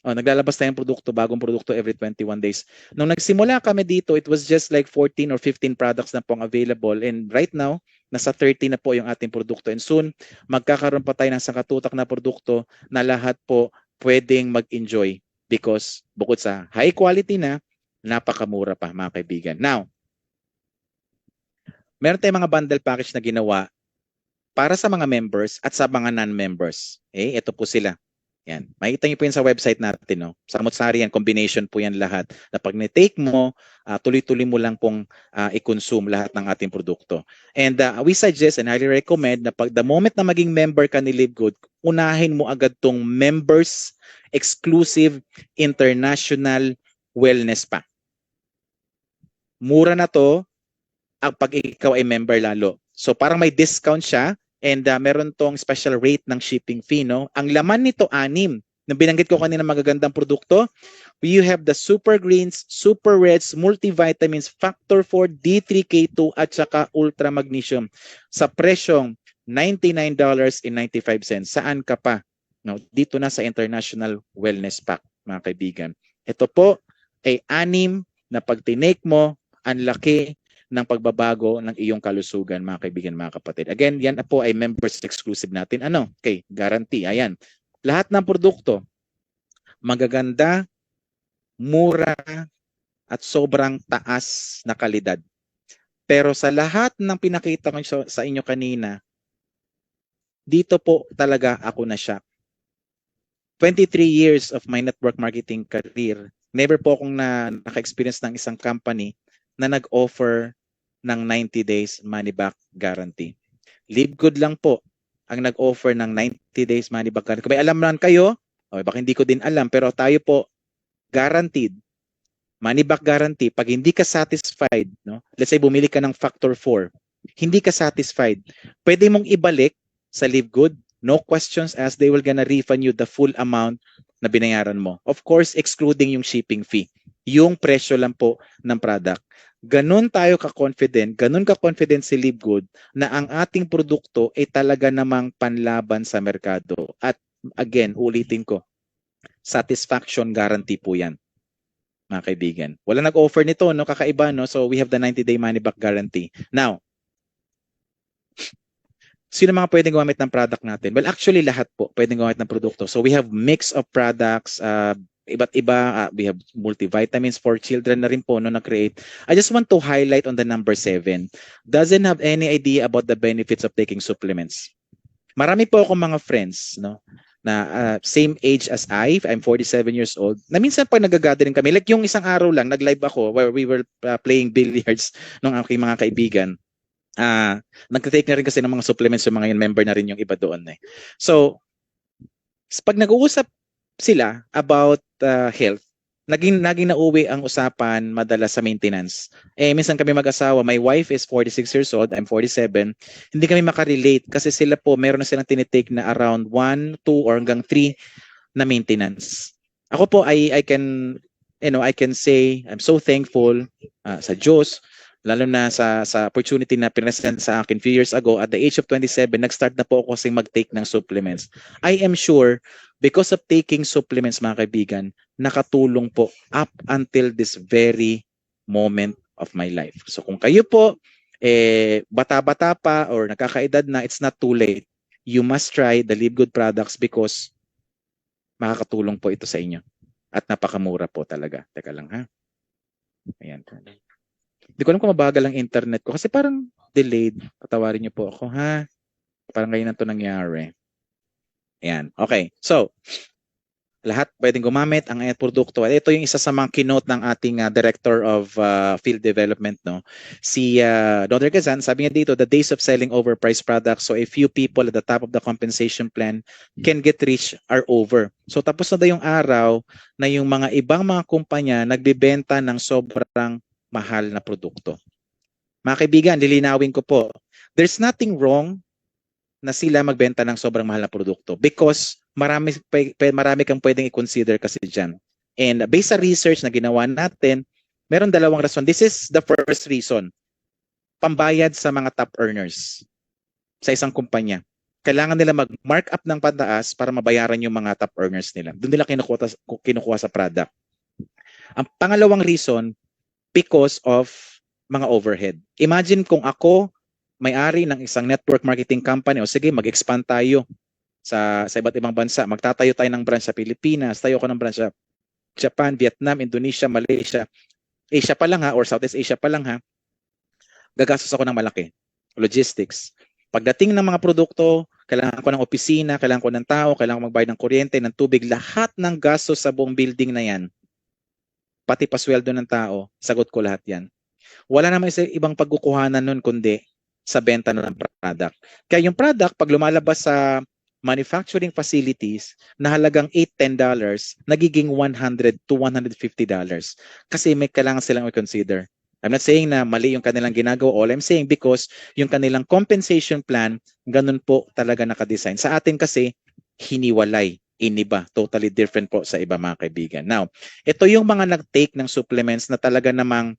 Naglalabas tayong produkto, bagong produkto every 21 days. Nung nagsimula kami dito, it was just like 14 or 15 products na pong available. And right now, nasa 30 na po yung ating produkto. And soon, magkakaroon pa tayo ng sakatutak na produkto na lahat po pwedeng mag-enjoy because bukod sa high quality na, napakamura pa mga kaibigan. Now, meron tayong mga bundle package na ginawa para sa mga members at sa mga non-members. Ito po sila. Yan. Makikita niyo po yan sa website natin. No? Samot-sari yan, combination po yan lahat. Na pag ni-take mo, tuloy-tuloy mo lang pong i-consume lahat ng ating produkto. And we suggest and highly recommend na pag the moment na maging member ka ni Live Good, unahin mo agad tong members exclusive international wellness pack. Mura na to pag ikaw ay member lalo. So parang may discount siya. And meron tong special rate ng shipping fee, no? Ang laman nito, 6. Nung binanggit ko kanina magagandang produkto, you have the Super Greens, Super Reds, Multivitamins, Factor 4, D3K2, at saka Ultra Magnesium sa presyong $99.95. Saan ka pa? No, dito na sa International Wellness Pack, mga kaibigan. Ito po ay 6 na pag tinake mo, ang laki ng pagbabago ng iyong kalusugan, mga kaibigan, mga kapatid. Again, yan po ay members exclusive natin. Okay, guarantee. Ayan. Lahat ng produkto, magaganda, mura, at sobrang taas na kalidad. Pero sa lahat ng pinakita ko sa inyo kanina, dito po talaga ako na-shock. 23 years of my network marketing career, never po akong naka-experience ng isang company na nag-offer ng 90 days money back guarantee. Live Good lang po ang nag-offer ng 90 days money back guarantee. Kung may alam lang kayo, baka hindi ko din alam, pero tayo po guaranteed money back guarantee. Pag hindi ka satisfied, no? Let's say bumili ka ng Factor 4, hindi ka satisfied, pwede mong ibalik sa Live Good, no questions asked, they will gonna refund you the full amount na binayaran mo. Of course, excluding yung shipping fee. Yung presyo lang po ng product. Ganun tayo ka-confident, ganun ka-confident si Live Good na ang ating produkto ay talaga namang panlaban sa merkado. At again, ulitin ko, satisfaction guarantee po yan, mga kaibigan. Wala nag-offer nito, no? Kakaiba, no? So we have the 90-day money back guarantee. Now, sino mga pwedeng gumamit ng product natin? Well, actually lahat po pwedeng gumamit ng produkto. So we have mix of products, iba't iba. We have multivitamins for children na rin po no, na-create. I just want to highlight on the number 7. Doesn't have any idea about the benefits of taking supplements. Marami po akong mga friends, no, na same age as I'm 47 years old, na minsan pag nag-gathering kami, like yung isang araw lang, nag-live ako where we were playing billiards ng aking mga kaibigan. Nag-take na rin kasi ng mga supplements yung mga yun, member na rin yung iba doon. So, pag nag-uusap sila about health, naging nauwi ang usapan madalas sa maintenance. Minsan kami mag-asawa, my wife is 46 years old, I'm 47. Hindi kami makarelate kasi sila po meron na silang tinitake na around 1, 2 or hanggang 3 na maintenance. Ako po I can I can say I'm so thankful sa Diyos, lalo na sa opportunity na present sa akin few years ago. At the age of 27, nag-start na po ako kasi mag-take ng supplements. I am sure because of taking supplements, mga kaibigan, nakatulong po up until this very moment of my life. So kung kayo po bata-bata pa or nakakaedad na, it's not too late. You must try the Live Good products because makakatulong po ito sa inyo. At napakamura po talaga. Teka lang ha. Ayan. Hindi ko alam kung mabagal ang internet ko kasi parang delayed. Patawarin niyo po ako ha. Parang ngayon na ito nangyari. Ayan. Okay. So, lahat pwedeng gumamit ang produkto. Ito yung isa sa mga keynote ng ating Director of Field Development, no? Si Dr. Gazan, sabi niya dito, the days of selling overpriced products, so a few people at the top of the compensation plan can get rich are over. So tapos na daw yung araw na yung mga ibang mga kumpanya nagbebenta ng sobrang mahal na produkto. Mga kaibigan, lilinawin ko po, there's nothing wrong na sila magbenta ng sobrang mahal na produkto because marami kang pwedeng i-consider kasi dyan. And based sa research na ginawa natin, meron dalawang rason. This is the first reason. Pambayad sa mga top earners sa isang kumpanya. Kailangan nila mag-mark up ng pataas para mabayaran yung mga top earners nila. Doon nila kinukuha sa product. Ang pangalawang reason, because of mga overhead. Imagine kung ako may-ari ng isang network marketing company, o sige, mag-expand tayo sa iba't ibang bansa. Magtatayo tayo ng branch sa Pilipinas, tayo ko ng branch sa Japan, Vietnam, Indonesia, Malaysia, Asia pa lang ha, or Southeast Asia pa lang ha. Gagastos ako ng malaki. Logistics. Pagdating ng mga produkto, kailangan ko ng opisina, kailangan ko ng tao, kailangan ko magbayad ng kuryente, ng tubig, lahat ng gastos sa buong building na yan, pati pasweldo ng tao, sagot ko lahat yan. Wala naman ibang pagkukuhanan nun kundi sa benta ng product. Kaya yung product, pag lumalabas sa manufacturing facilities na halagang $8-10, nagiging $100 to $150. Kasi may kailangan silang i-consider. I'm not saying na mali yung kanilang ginagawa. All I'm saying because yung kanilang compensation plan, ganun po talaga nakadesign. Sa atin kasi, hiniwalay, iniba. Totally different po sa iba, mga kaibigan. Now, ito yung mga nag-take ng supplements na talaga namang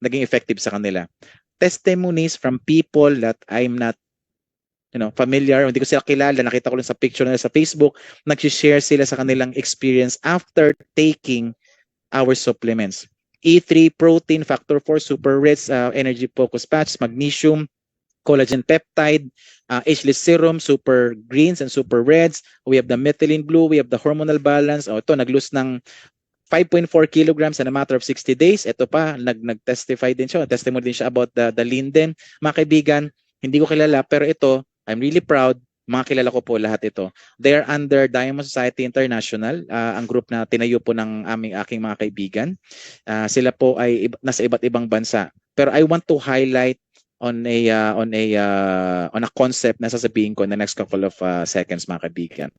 naging effective sa kanila. Testimonies from people that I'm not familiar, hindi ko sila kilala, nakita ko lang sa picture nila sa Facebook, nag-share sila sa kanilang experience after taking our supplements. E3 protein, factor 4, super rich, energy focus patch, magnesium, collagen peptide, H-list serum, super greens and super reds. We have the methylene blue, we have the hormonal balance. Ito, nag-lose ng 5.4 kilograms in a matter of 60 days. Ito pa, nag-testify din siya, testimony din siya about the linden. Mga kaibigan, hindi ko kilala, pero ito, I'm really proud. Mga kilala ko po lahat ito. They are under Diamond Society International, ang group na tinayo po ng aking mga kaibigan. Sila po ay nasa iba't ibang bansa. Pero I want to highlight on a concept na sasabihin ko in the next couple of seconds, mga kaibigan.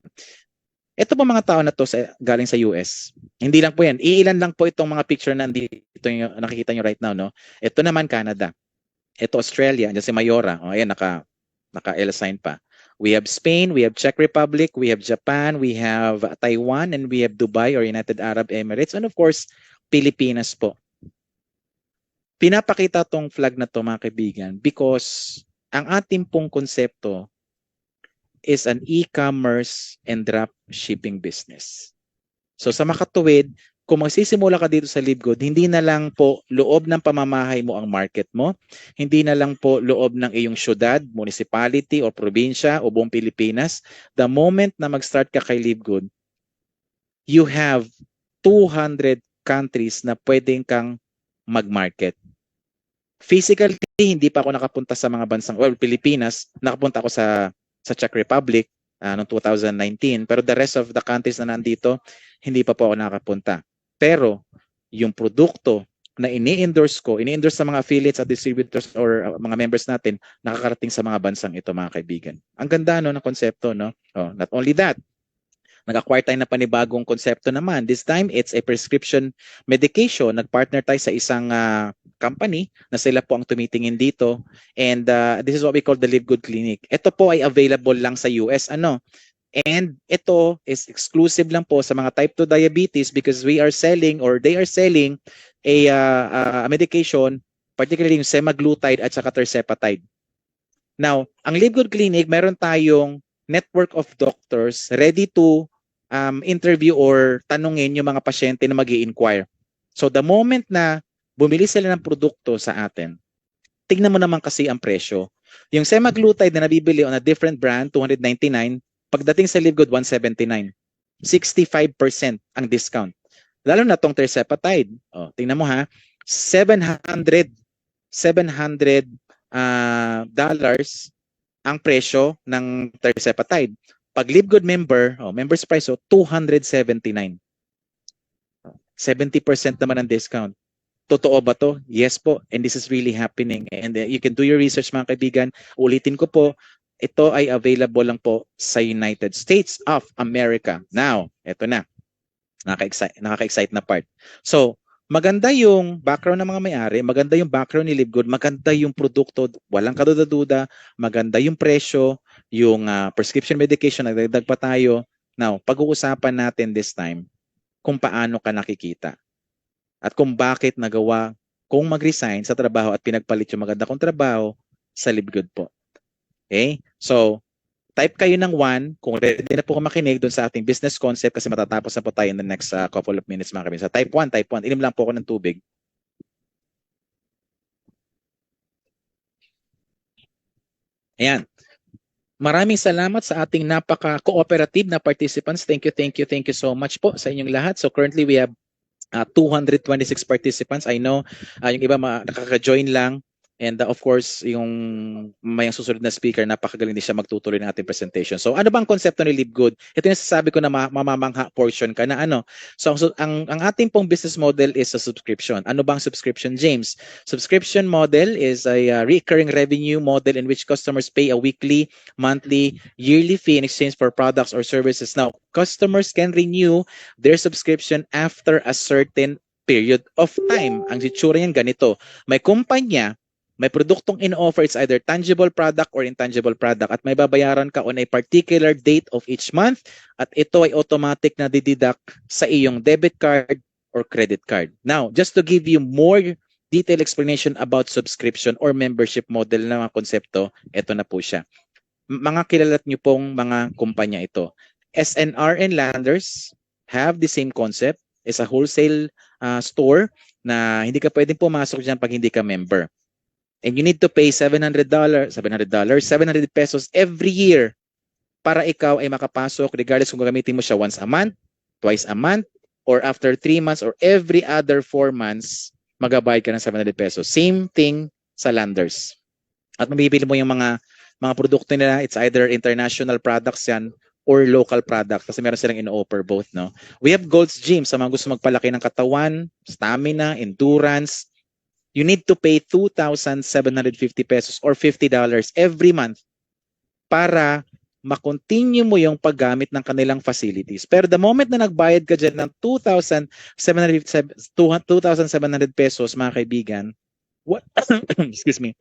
Ito po mga tao na to galing sa US. Hindi lang po yan. Iilan lang po itong mga picture na dito yung nakikita nyo right now, no? Ito naman Canada. Ito Australia. Diyan si Mayora. Ayan, naka-L sign pa. We have Spain, we have Czech Republic, we have Japan, we have Taiwan, and we have Dubai or United Arab Emirates, and of course, Pilipinas po. Pinapakita tong flag na to, mga kaibigan, because ang ating pong konsepto is an e-commerce and drop shipping business. So sa makatuwid, kung magsisimula ka dito sa Live Good, hindi na lang po loob ng pamamahay mo ang market mo, hindi na lang po loob ng iyong syudad, municipality o probinsya o buong Pilipinas. The moment na mag-start ka kay Live Good, you have 200 countries na pwedeng kang mag-market. Physically, hindi pa ako nakapunta sa mga bansang, Pilipinas, nakapunta ako sa Czech Republic noong 2019. Pero the rest of the countries na nandito, hindi pa po ako nakapunta. Pero yung produkto na ini-endorse ko, ini-endorse sa mga affiliates at distributors or mga members natin, nakakarating sa mga bansang ito, mga kaibigan. Ang ganda ng konsepto, no? Not only that, Nag-acquire tayo na panibagong konsepto naman. This time, it's a prescription medication. Nag-partner tayo sa isang company na sila po ang tumitingin dito. And this is what we call the Live Good Clinic. Ito po ay available lang sa US. And ito is exclusive lang po sa mga type 2 diabetes because we are selling or they are selling a medication, particularly yung semaglutide at saka tirzepatide. Now, ang Live Good Clinic, meron tayong network of doctors ready to interview or tanungin yung mga pasyente na mag-i-inquire. So the moment na bumili sila ng produkto sa atin, tignan mo naman kasi ang presyo. Yung semaglutide na nabibili on a different brand, $299, pagdating sa Live Good, $179. 65% ang discount. Lalo na tong tirzepatide. Tingnan mo ha, $700 dollars ang presyo ng tirzepatide. Pag Live Good member, member's price, $279. 70% naman ang discount. Totoo ba to? Yes po. And this is really happening. And you can do your research mga kaibigan. Ulitin ko po, ito ay available lang po sa United States of America. Now, ito na. Nakaka-excite na part. So, maganda yung background ng mga may-ari, maganda yung background ni Live Good, maganda yung produkto, walang kaduda-duda, maganda yung presyo, yung prescription medication, nagdagdag pa tayo. Now, pag-uusapan natin this time kung paano ka nakikita at kung bakit nagawa kung mag-resign sa trabaho at pinagpalit yung maganda kong trabaho sa Live Good po. Okay? So, type kayo ng 1 kung ready na po makinig doon sa ating business concept kasi matatapos na po tayo in the next couple of minutes mga kaibigan. So, type 1. Inom lang po ako ng tubig. Ayan. Maraming salamat sa ating napaka-cooperative na participants. Thank you so much po sa inyong lahat. So currently we have 226 participants. I know yung iba nakaka-join lang. And of course, yung may susunod na speaker, napakagaling din siya magtutuloy ng ating presentation. So ano bang konsepto ni Live Good? Ito yung sasabi ko na mamamangha portion ka na ano. So ang ating pong business model is a subscription. Ano bang subscription, James? Subscription model is a recurring revenue model in which customers pay a weekly, monthly, yearly fee in exchange for products or services. Now, customers can renew their subscription after a certain period of time. Ang itsura niyan ganito. May kumpanya, may produktong in-offer, it's either tangible product or intangible product at may babayaran ka on a particular date of each month at ito ay automatic na dideduct sa iyong debit card or credit card. Now, just to give you more detailed explanation about subscription or membership model na mga konsepto, ito na po siya. Mga kilalat nyo pong mga kumpanya ito. SNR and Landers have the same concept. It's a wholesale store na hindi ka pwedeng pumasok dyan pag hindi ka member. And you need to pay $700 pesos every year para ikaw ay makapasok regardless kung gagamitin mo siya once a month, twice a month, or after 3 months or every other 4 months, magabayad ka ng 700 pesos. Same thing sa Landers. At mabibili mo yung mga produkto nila, it's either international products yan or local product kasi meron silang in-offer both, no? We have Gold's Gym sa mga gusto magpalaki ng katawan, stamina, endurance. You need to pay 2,750 pesos or $50 every month para makontinue mo yung paggamit ng kanilang facilities. Pero the moment na nagbayad ka dyan ng 2,700 pesos, mga kaibigan, excuse me,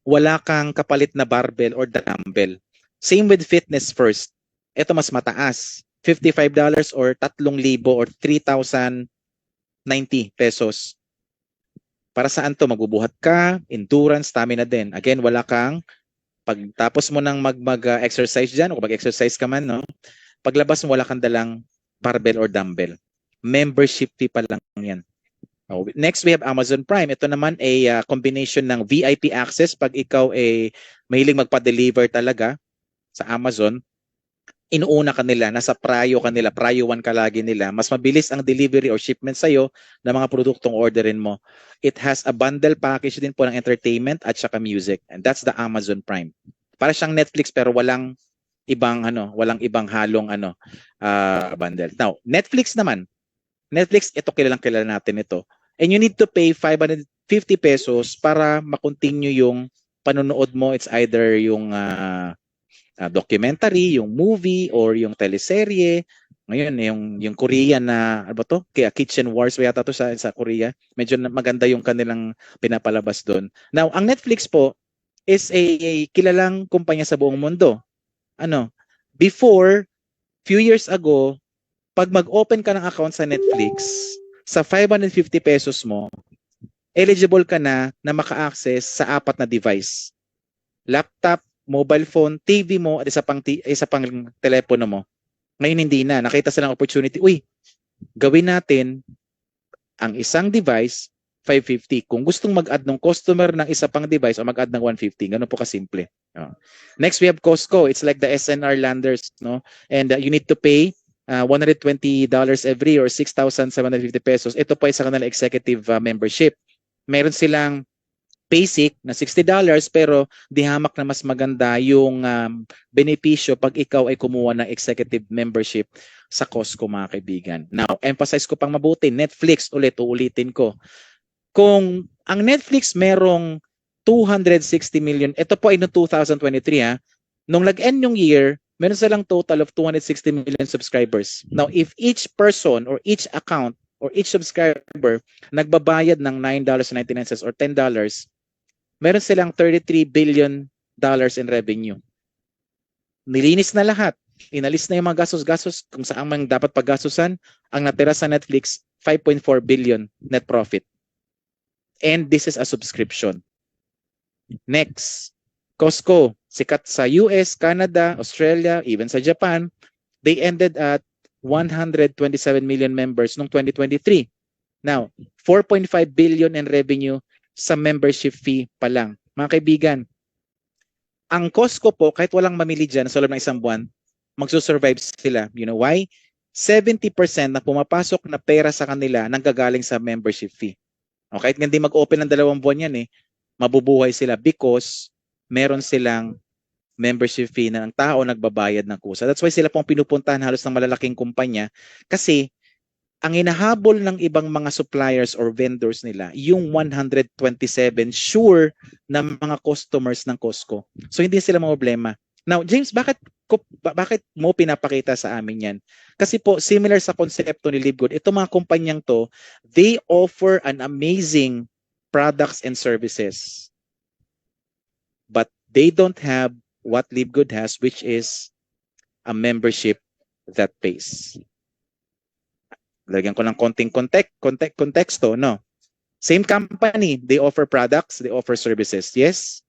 wala kang kapalit na barbell or dumbbell. Same with Fitness First. Ito mas mataas. $55 or 3,000 or 3,090 pesos. Para saan to? Magbubuhat ka, endurance, stamina din. Again, wala kang, pagtapos mo ng mag-exercise dyan, o mag-exercise ka man, no? Paglabas mo, wala kang dalang barbell or dumbbell. Membership fee pa lang yan. Next, we have Amazon Prime. Ito naman ay combination ng VIP access. Pag ikaw ay mahilig magpa-deliver talaga sa Amazon, inuuna kanila, nasa prio 1 ka lagi nila. Mas mabilis ang delivery or shipment sa'yo ng mga produktong orderin mo. It has a bundle package din po ng entertainment at saka music. And that's the Amazon Prime. Para siyang Netflix pero walang ibang halong bundle. Now, Netflix naman. Netflix, ito kilala natin ito. And you need to pay 550 pesos para makontinue yung panonood mo. It's either yung documentary, yung movie, or yung teleserye. Ngayon, yung Korean na, ano ba to? Kaya Kitchen Wars, yata to sa Korea. Medyo maganda yung kanilang pinapalabas doon. Now, ang Netflix po is a kilalang kumpanya sa buong mundo. Before, few years ago, pag mag-open ka ng account sa Netflix, sa 550 pesos mo, eligible ka na maka-access sa 4 na device. Laptop, mobile phone, TV mo, at isa pang telepono mo. Ngayon hindi na. Nakita silang opportunity. Uy, gawin natin ang isang device, 550. Kung gustong mag-add ng customer ng isa pang device o mag-add ng 150, ganun po kasimple. Next, we have Costco. It's like the SNR Landers, no? And you need to pay $120 every or 6,750 pesos. Ito po ay sa kanila executive membership. Meron silang basic na $60 pero di hamak na mas maganda yung benepisyo pag ikaw ay kumuha ng executive membership sa Costco, mga kaibigan. Now, emphasize ko pang mabuti, Netflix, uulitin ko. Kung ang Netflix merong 260 million, ito po ay no 2023 nung nag-end yung year, meron silang total of 260 million subscribers. Now, if each person or each account or each subscriber nagbabayad ng $9.99 or $10, meron silang $33 billion in revenue. Nilinis na lahat. Inalis na yung mga gastos-gastos kung saan man dapat paggastusan. Ang natira sa Netflix, 5.4 billion net profit. And this is a subscription. Next, Costco. Sikat sa US, Canada, Australia, even sa Japan. They ended at 127 million members noong 2023. Now, 4.5 billion in revenue sa membership fee pa lang. Mga kaibigan, ang Costco po, kahit walang mamili dyan sa loob ng isang buwan, magsusurvive sila. You know why? 70% na pumapasok na pera sa kanila nanggagaling sa membership fee. Kahit hindi mag-open ng 2 buwan yan, mabubuhay sila because meron silang membership fee na ang tao nagbabayad ng kusa. That's why sila pong pinupuntahan halos ng malalaking kumpanya kasi ang hinahabol ng ibang mga suppliers or vendors nila, yung 127 sure na mga customers ng Costco. So hindi sila mga problema. Now, James, bakit mo pinapakita sa amin yan? Kasi po, similar sa konsepto ni LiveGood, itong mga kumpanyang to, they offer an amazing products and services. But they don't have what LiveGood has, which is a membership that pays. Lagyan ko ng konting konteksto, no? Same company, they offer products, they offer services. Yes?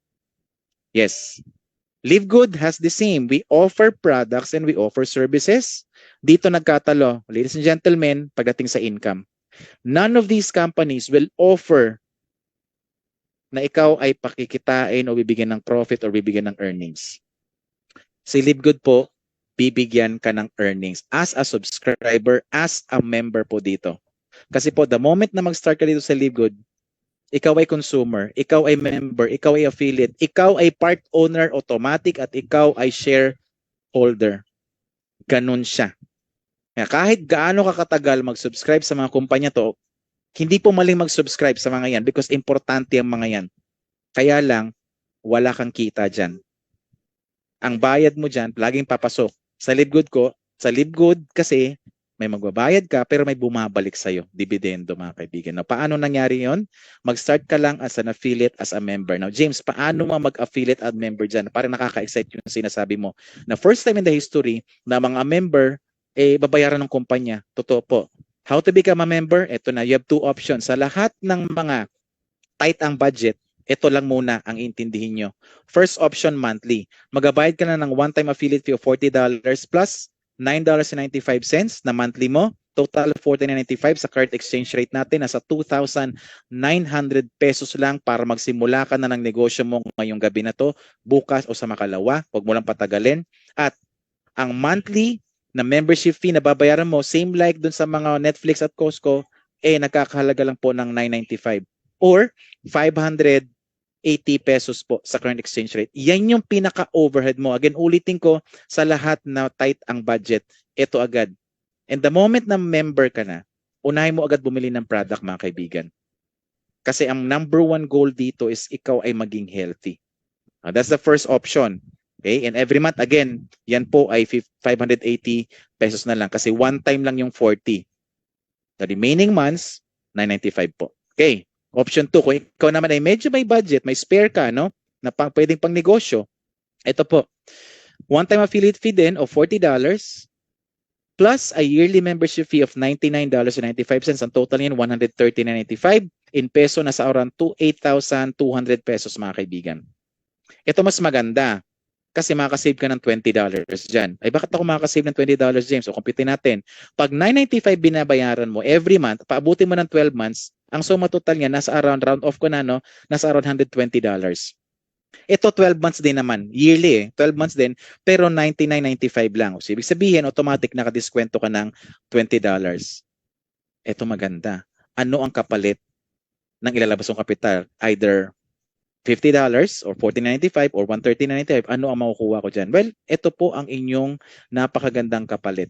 Yes. LiveGood has the same. We offer products and we offer services. Dito nagkatalo, ladies and gentlemen, pagdating sa income. None of these companies will offer na ikaw ay pakikitain o bibigyan ng profit or bibigyan ng earnings. Si LiveGood po, bibigyan ka ng earnings as a subscriber, as a member po dito. Kasi po, the moment na mag-start ka dito sa LiveGood, ikaw ay consumer, ikaw ay member, ikaw ay affiliate, ikaw ay part owner automatic at ikaw ay shareholder. Ganun siya. Kaya kahit gaano ka katagal mag-subscribe sa mga kumpanya to, hindi po maling mag-subscribe sa mga yan because importante ang mga yan. Kaya lang, wala kang kita dyan. Ang bayad mo dyan, laging papasok. Sa LiveGood kasi may magbabayad ka pero may bumabalik sa'yo. Dividendo, mga kaibigan. Now, paano nangyari yon? Mag-start ka lang as an affiliate, as a member. Now, James, paano mag-affiliate at member dyan? Parang nakaka-excite yung sinasabi mo. Na first time in the history na mga member, babayaran ng kumpanya. Totoo po. How to become a member? Ito na, you have 2 options. Sa lahat ng mga tight ang budget, ito lang muna ang intindihin nyo. First option, monthly. Magabayad ka na ng one-time affiliate fee of $40 plus $9.95 na monthly mo. Total $14.95 sa current exchange rate natin. Nasa 2,900 pesos lang para magsimula ka na ng negosyo mo ngayong gabi na to, bukas o sa makalawa. Huwag mo lang patagalin. At ang monthly na membership fee na babayaran mo, same like dun sa mga Netflix at Costco, nagkakahalaga lang po ng $9.95 or 580 pesos po sa current exchange rate. Yan yung pinaka-overhead mo. Again, ulitin ko, sa lahat na tight ang budget, ito agad. And the moment na member ka na, unahin mo agad bumili ng product, mga kaibigan. Kasi ang number 1 goal dito is ikaw ay maging healthy. That's the first option. Okay? And every month, again, yan po ay 580 pesos na lang kasi one time lang yung 40. The remaining months, 995 po. Okay. Option 2, kung ikaw naman ay medyo may budget, may spare ka, no? Na pwedeng pang negosyo. Ito po. One-time affiliate fee din of $40 plus a yearly membership fee of $99.95. Ang total yan, $139.95. In peso, nasa around 8,200 pesos, mga kaibigan. Ito mas maganda kasi makakasave ka ng $20 dyan. Ay, bakit ako makakasave ng $20, James? O, compute natin. Pag $995 binabayaran mo every month, paabutin mo ng 12 months, ang suma total niya, nasa around, round off ko na, no? Nasa around $120. Ito 12 months din naman, yearly 12 months din, pero $99.95 lang. So, ibig sabihin, automatic nakadiskwento ka ng $20. Ito maganda. Ano ang kapalit ng ilalabas mong kapital? Either $50 or $14.95 or $139.95, ano ang makukuha ko dyan? Well, ito po ang inyong napakagandang kapalit.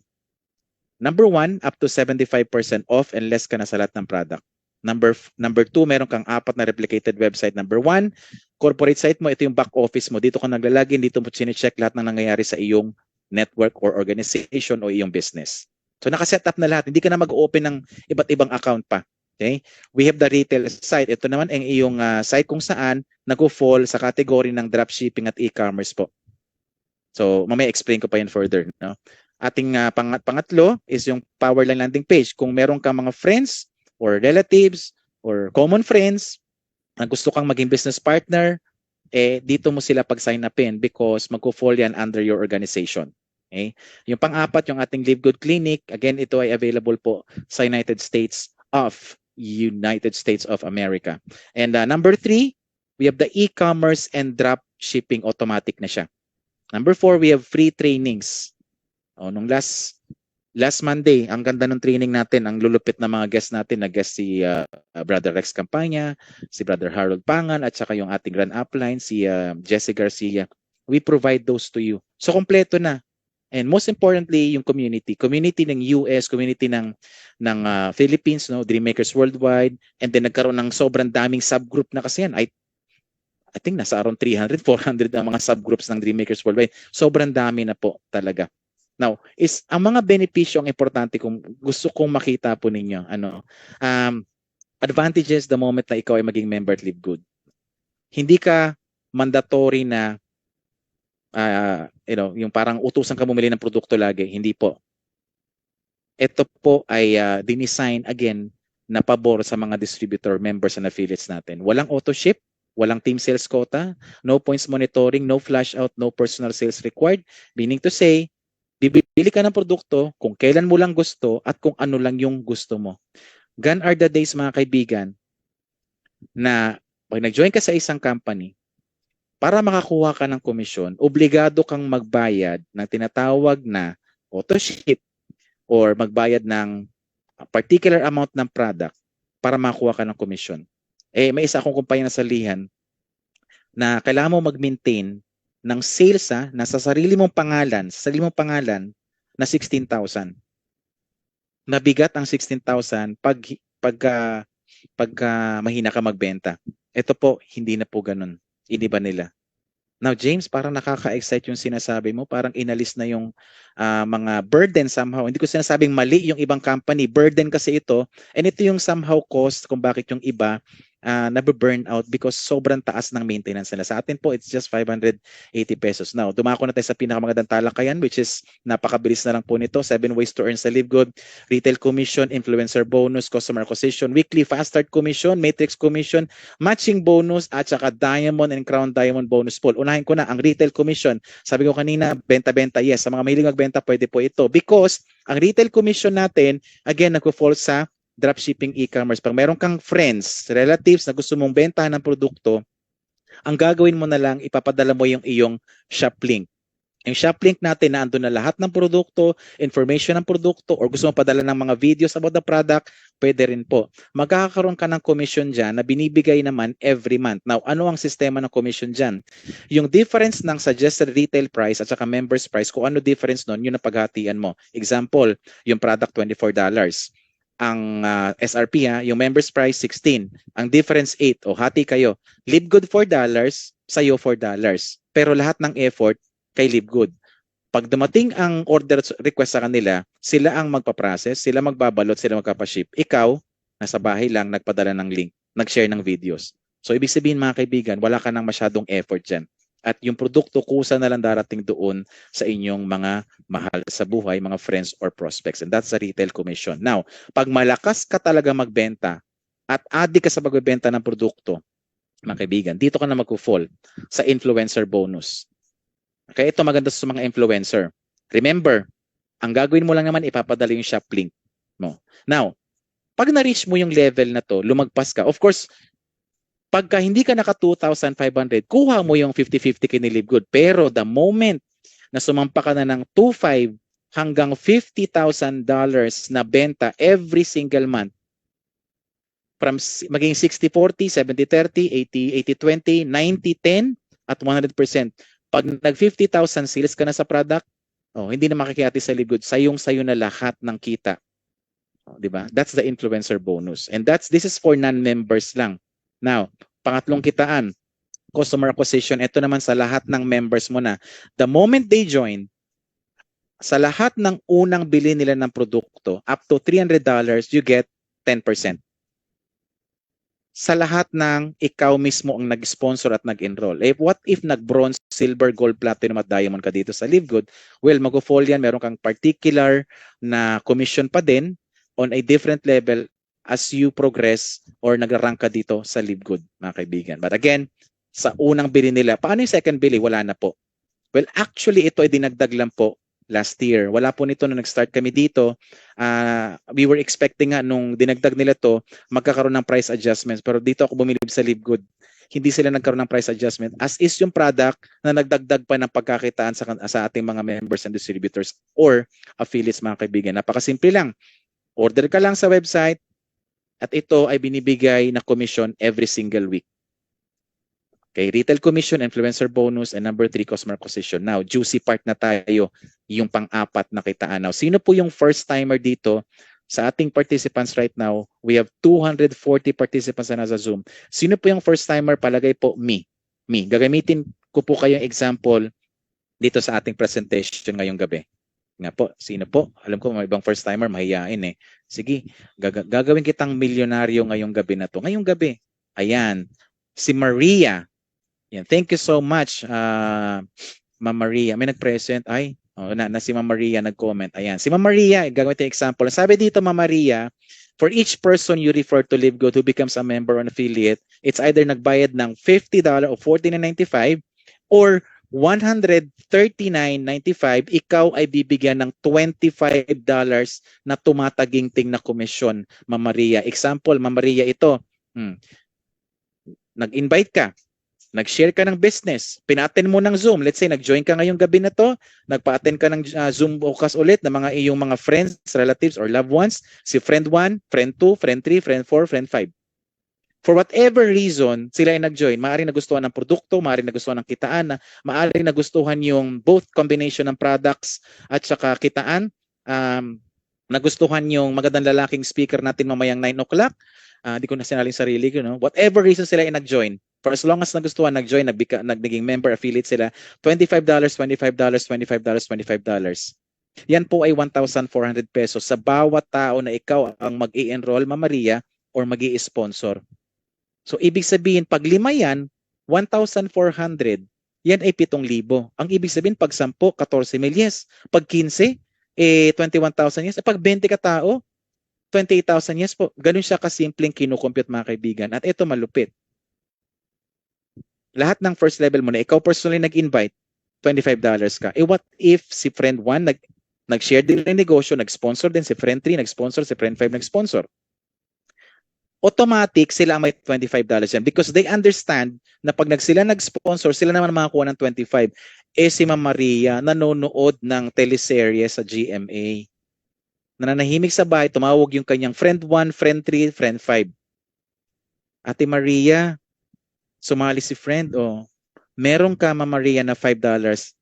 Number 1, up to 75% off and less ka na sa lahat ng product. Number 2, meron kang 4 na replicated website. Number 1, corporate site mo, ito yung back office mo. Dito ka naglalagin, dito mo chine-check lahat ng nangyayari sa iyong network or organization o iyong business. So nakaset up na lahat. Hindi ka na mag-open ng iba't ibang account pa. Okay? We have the retail site. Ito naman ang iyong site kung saan nag-fall sa category ng dropshipping at e-commerce po. So mamaya explain ko pa yan further. No? Ating pangatlo is yung Powerline landing page. Kung meron kang mga friends or relatives or common friends na gusto kang maging business partner, dito mo sila pag-sign upin because mag-fall yan under your organization. Okay? Yung pang-apat, yung ating Live Good Clinic, again, ito ay available po sa United States of America. And number 3, we have the e-commerce and drop shipping automatic na siya. Number 4, we have free trainings. Nung last Monday, ang ganda ng training natin, ang lulupit na mga guests natin, nag-guest si Brother Rex Campanya, si Brother Harold Pangan, at saka yung ating run upline, si Jesse Garcia. We provide those to you. So, kompleto na. And most importantly, yung community ng US, community ng Philippines, no, Dreammakers Worldwide, and then nagkaroon ng sobrang daming subgroup na kasi yan. I think nasa around 300, 400 ang mga subgroups ng Dreammakers Worldwide. Sobrang dami na po talaga. Now, ang mga benepisyo ang importante kung gusto kong makita po ninyo. Advantages the moment na ikaw ay maging member at Live Good. Hindi ka mandatory na yung parang utusan ka bumili ng produkto lagi. Hindi po. Ito po ay dinesign again na pabor sa mga distributor, members and affiliates natin. Walang auto ship, walang team sales quota, no points monitoring, no flash out, no personal sales required. Meaning to say, bibili ka ng produkto kung kailan mo lang gusto at kung ano lang yung gusto mo. Gone are the days, mga kaibigan, na pag nag-join ka sa isang company, para makakuha ka ng komisyon, obligado kang magbayad ng tinatawag na auto ship or magbayad ng particular amount ng product para makakuha ka ng komisyon. May isa akong kumpanya na salihan na kailangan mo mag-maintain ng sales nasa sarili mong pangalan na 16,000. Nabigat ang 16,000 pag mahina ka magbenta. Ito po, hindi na po ganun. Iniba nila. Now, James, parang nakaka-excite yung sinasabi mo. Parang inalis na yung mga burden somehow. Hindi ko sinasabing mali yung ibang company. Burden kasi ito. And ito yung somehow cost kung bakit yung iba nabe-burn out because sobrang taas ng maintenance nila. Sa atin po, it's just 580 pesos. Now, dumako na tayo sa pinakamagandang talakayan which is napakabilis na lang po nito. 7 ways to earn sa Live Good. Retail commission, influencer bonus, customer acquisition, weekly fast start commission, matrix commission, matching bonus, at saka diamond and crown diamond bonus pool. Unahin ko na ang retail commission. Sabi ko kanina, benta-benta. Yes, sa mga mahilig magbenta, pwede po ito. Because ang retail commission natin, again, nagpo-fall sa dropshipping e-commerce. Pag meron kang friends, relatives na gusto mong bentahan ng produkto, ang gagawin mo na lang, ipapadala mo yung iyong shop link. Yung shop link natin na andun na lahat ng produkto, information ng produkto, or gusto mo padala ng mga videos about the product, pwede rin po. Magkakaroon ka ng commission dyan na binibigay naman every month. Now, ano ang sistema ng commission dyan? Yung difference ng suggested retail price at saka members price, kung ano difference nun, yun ang paghatian mo. Example, yung product $24. Ang SRP yung members price 16. Ang difference 8. O hati kayo. Live Good $4, sa'yo $4. Pero lahat ng effort kay Livegood. Pag dumating ang order request sa kanila, sila ang magpa-process, sila magbabalot, sila magpapa-ship. Ikaw, nasa bahay lang, nagpadala ng link, nag-share ng videos. So ibig sabihin mga kaibigan, wala ka nang masyadong effort dyan. At yung produkto kusa na lang darating doon sa inyong mga mahal sa buhay, mga friends or prospects. And that's a retail commission. Now, pag malakas ka talaga magbenta at addict ka sa pagbebenta ng produkto, mga kaibigan, dito ka na mag-fall sa influencer bonus. Okay, ito maganda sa mga influencer. Remember, ang gagawin mo lang naman, ipapadala yung shop link mo. Now, pag na-reach mo yung level na to, lumagpas ka. Of course, pagka hindi ka naka 2,500, kuha mo yung 50-50 kay Livegood. Pero the moment na sumampa ka na ng 2,500 hanggang $50,000 na benta every single month, from maging 60-40, 70-30, 80-20, 90-10, at 100%. Pag nag 50,000 sales ka na sa product, hindi na makikiyati sa Livegood. Sayong-sayo na lahat ng kita. Di ba? That's the influencer bonus. And this is for non-members lang. Now, pangatlong kitaan, customer acquisition. Ito naman sa lahat ng members mo na. The moment they join, sa lahat ng unang bili nila ng produkto, up to $300, you get 10%. Sa lahat ng ikaw mismo ang nag-sponsor at nag-enroll. What if nag-bronze, silver, gold, platinum at diamond ka dito sa Livegood? Well, mag-fall yan. Meron kang particular na commission pa din on a different level as you progress or nag-rank ka dito sa Livegood, mga kaibigan. But again, sa unang bili nila, paano yung second bili? Wala na po. Well, actually, ito ay dinagdag lang po last year. Wala po nito nung nag-start kami dito. We were expecting nga nung dinagdag nila to, magkakaroon ng price adjustments. Pero dito ako bumili sa Livegood. Hindi sila nagkaroon ng price adjustment. As is yung product na nagdagdag pa ng pagkakitaan sa ating mga members and distributors or affiliates, mga kaibigan. Napakasimple lang. Order ka lang sa website at ito ay binibigay na commission every single week. Okay, retail commission, influencer bonus, and number 3, customer acquisition. Now, juicy part na tayo, yung pang-apat na kitaan. Now, sino po yung first timer dito? Sa ating participants right now, we have 240 participants na nasa Zoom. Sino po yung first timer? Palagay po, me. Gagamitin ko po kayong example dito sa ating presentation ngayong gabi. Nga po, sino po? Alam ko, may ibang first timer, mahihain eh. Sige, gagawin kitang milyonaryo ngayong gabi na to. Ngayong gabi, ayan, si Maria. Yan. Thank you so much, Ma'am Maria. May nag-present. Ay, si Ma'am Maria nag-comment. Ayan. Si Ma'am Maria, gagawin tayo example. Sabi dito, Ma'am Maria, for each person you refer to Livegood who becomes a member or an affiliate, it's either nagbayad ng $50 o $49.95 or $139.95, ikaw ay bibigyan ng $25 na tumataginting na komisyon, Ma'am Maria. Example, Ma'am Maria, ito. Nag-invite ka. Nag-share ka ng business, pina-attend mo ng Zoom. Let's say, nag-join ka ngayong gabi na to, nagpa-attend ka ng Zoom bukas ulit ng mga iyong mga friends, relatives, or loved ones. Si friend 1, friend 2, friend 3, friend 4, friend 5. For whatever reason, sila ay nag-join. Maaaring nagustuhan ng produkto, maaaring nagustuhan ng kitaan, maaaring nagustuhan yung both combination ng products at saka kitaan. Nagustuhan yung magandang lalaking speaker natin mamayang 9 o'clock. Di ko na sinaling sarili ko. No? Whatever reason sila ay nag-join. For as long as nagustuhan, nag-join, naging member, affiliate sila, $25, $25, $25, $25. Yan po ay 1,400 pesos sa bawat tao na ikaw ang mag-i-enroll, Ma'am Maria, or mag-i-sponsor. So, ibig sabihin, pag 5 yan, 1,400, yan ay 7,000. Ang ibig sabihin, pag 10, 14 mil, yes. Pag 15, 21,000, yes. Pag 20 ka tao, 28,000, yes po. Ganun siya kasimpleng kinukompute, mga kaibigan. At ito malupit. Lahat ng first level mo na ikaw personally nag-invite, $25 ka. What if si friend 1 nag-share din ng negosyo, nag-sponsor din, si friend 3 nag-sponsor, si friend 5 nag-sponsor? Automatic sila may $25 yan because they understand na pag sila nag-sponsor, sila naman makakuha ng 25. Si Ma'am Maria nanonood ng teleserye sa GMA. Nananahimik sa bahay, tumawag yung kanyang friend 1, friend 3, friend 5. Ate Maria, sumali si friend, meron ka, Ma'am Maria, na $5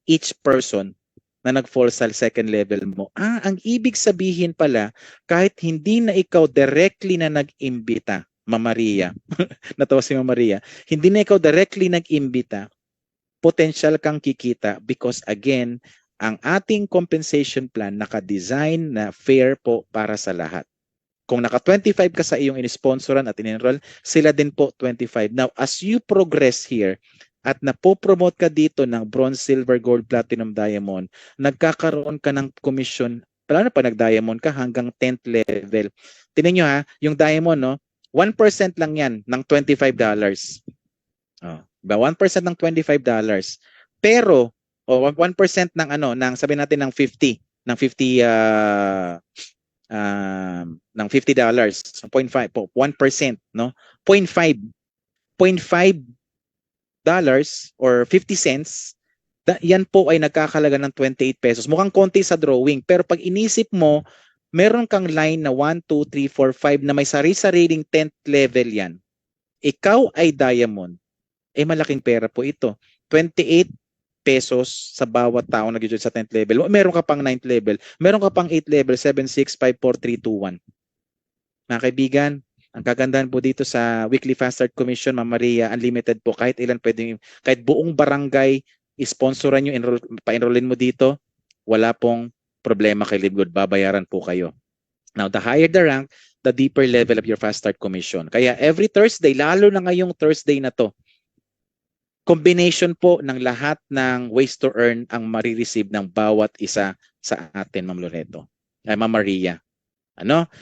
each person na nag-fall sa second level mo. Ang ibig sabihin pala, kahit hindi na ikaw directly na nag-imbita, Ma'am Maria, natawa si Ma'am Maria, hindi na ikaw directly nag-imbita, potential kang kikita because again, ang ating compensation plan naka-design na fair po para sa lahat. Kung naka 25 ka sa iyong in-sponsoran at in-enroll, sila din po 25. Now, as you progress here at napopromote ka dito ng bronze, silver, gold, platinum, diamond, nagkakaroon ka ng commission, lalo na pa nag-diamond ka hanggang 10th level. Tingnan nyo ha, yung diamond, no? 1% lang yan ng $25. Oh, ba 1% ng $25. Pero 1% ng sabihin natin ng 50 ng $50, 0.5 po, 1%, no? 0.5 dollars or 50 cents, yan po ay nagkakalaga ng 28 pesos. Mukhang konti sa drawing, pero pag inisip mo, meron kang line na 1, 2, 3, 4, 5 na may sari-sariling 10th level yan. Ikaw ay diamond. Malaking pera po ito. 28 pesos sa bawat tao nag-join sa 10th level. Meron ka pang 9th level. Meron ka pang 8th level, 7, 6, 5, 4, 3, 2, 1. Mga kaibigan, ang kagandahan po dito sa Weekly Fast Start Commission, Ma'am Maria, unlimited po. Kahit ilan pwedeng, kahit buong barangay, isponsoran nyo, pa-enrollin mo dito, wala pong problema kay LiveGood. Babayaran po kayo. Now, the higher the rank, the deeper level of your Fast Start Commission. Kaya every Thursday, lalo na ngayong Thursday na to, combination po ng lahat ng ways to earn ang marireceive ng bawat isa sa atin, Ma'am Loreto. Ma'am Maria.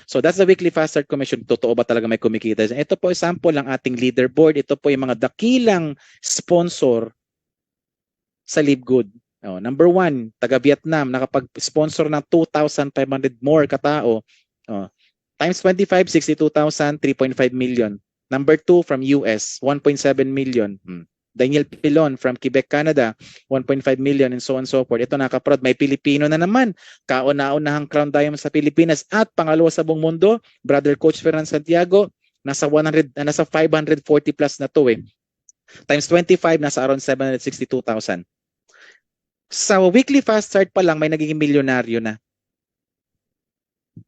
So that's the Weekly Fast Start Commission. Totoo ba talaga may kumikita? Ito po sample ng ating leaderboard. Ito po yung mga dakilang sponsor sa LiveGood. Number 1, taga Vietnam, nakapag-sponsor ng 2,500 more katao. Times 25, 62,000, 3.5 million. Number 2 from US, 1.7 million. Daniel Pilon from Quebec, Canada, 1.5 million and so on and so forth. Ito nakaprod, may Pilipino na naman. Kauna-unahang Crown Diamond sa Pilipinas at pangalawa sa buong mundo, Brother Coach Ferran Santiago, nasa 540 plus na to Times 25, nasa around 762,000. Sa weekly fast start pa lang, may nagiging milyonaryo na.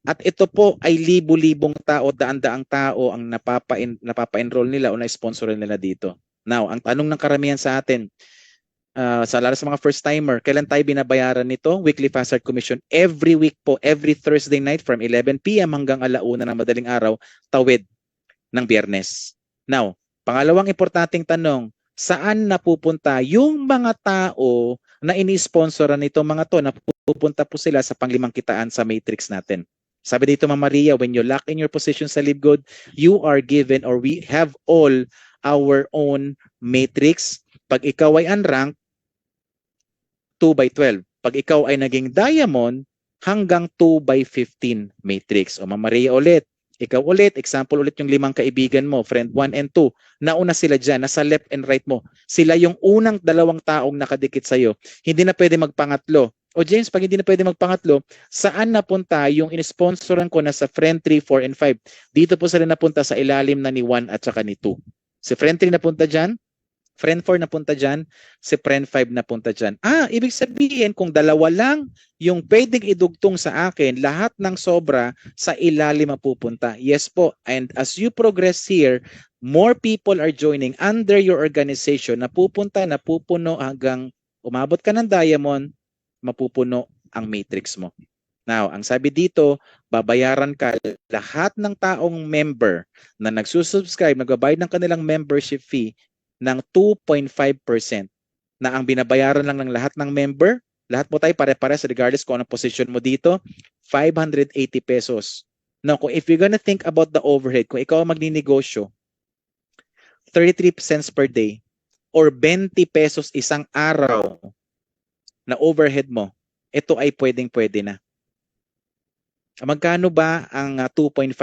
At ito po ay libu-libong tao, daan-daang tao ang napapa-enroll nila o na-sponsor nila dito. Now, ang tanong ng karamihan sa atin, lalo sa mga first-timer, kailan tayo binabayaran nito? Weekly Fast Start Commission. Every week po, every Thursday night from 11 p.m. hanggang 1:00 ng madaling araw, tawid ng Biyernes. Now, pangalawang importanteng tanong, saan napupunta yung mga tao na ini-sponsoran nito mga to? Napupunta po sila sa panglimang kitaan sa matrix natin. Sabi dito, Ma'am Maria, when you lock in your position sa LiveGood, you are given or we have all our own matrix. Pag ikaw ay unranked, 2/12. Pag ikaw ay naging diamond, hanggang 2/15 matrix. O Ma'am Maria ulit, ikaw ulit, example ulit yung 5 kaibigan mo, friend 1 and 2. Nauna sila dyan, nasa left and right mo. Sila yung unang 2 taong nakadikit sa'yo. Hindi na pwede magpangatlo. O James, pag hindi na pwede magpangatlo, saan napunta yung in-sponsoran ko na sa friend 3, 4, and 5? Dito po sila napunta sa ilalim na ni 1 at saka ni 2. Si friend 3 napunta dyan, friend 4 napunta dyan, si friend 5 napunta dyan. Ibig sabihin, kung 2 lang yung pwedeng idugtong sa akin, lahat ng sobra sa ilalim mapupunta. Yes po, and as you progress here, more people are joining under your organization, napupuno hanggang umabot ka ng diamond, mapupuno ang matrix mo. Now, ang sabi dito, babayaran ka lahat ng taong member na nagsusubscribe, nagbabayad ng kanilang membership fee ng 2.5% na ang binabayaran lang ng lahat ng member, lahat po tayo pare-pares regardless kung anong position mo dito, 580 pesos. Now, if you're gonna think about the overhead, kung ikaw magninegosyo, 33 cents per day or 20 pesos isang araw na overhead mo, ito ay pwedeng-pwede na. Magkano ba ang 2.5%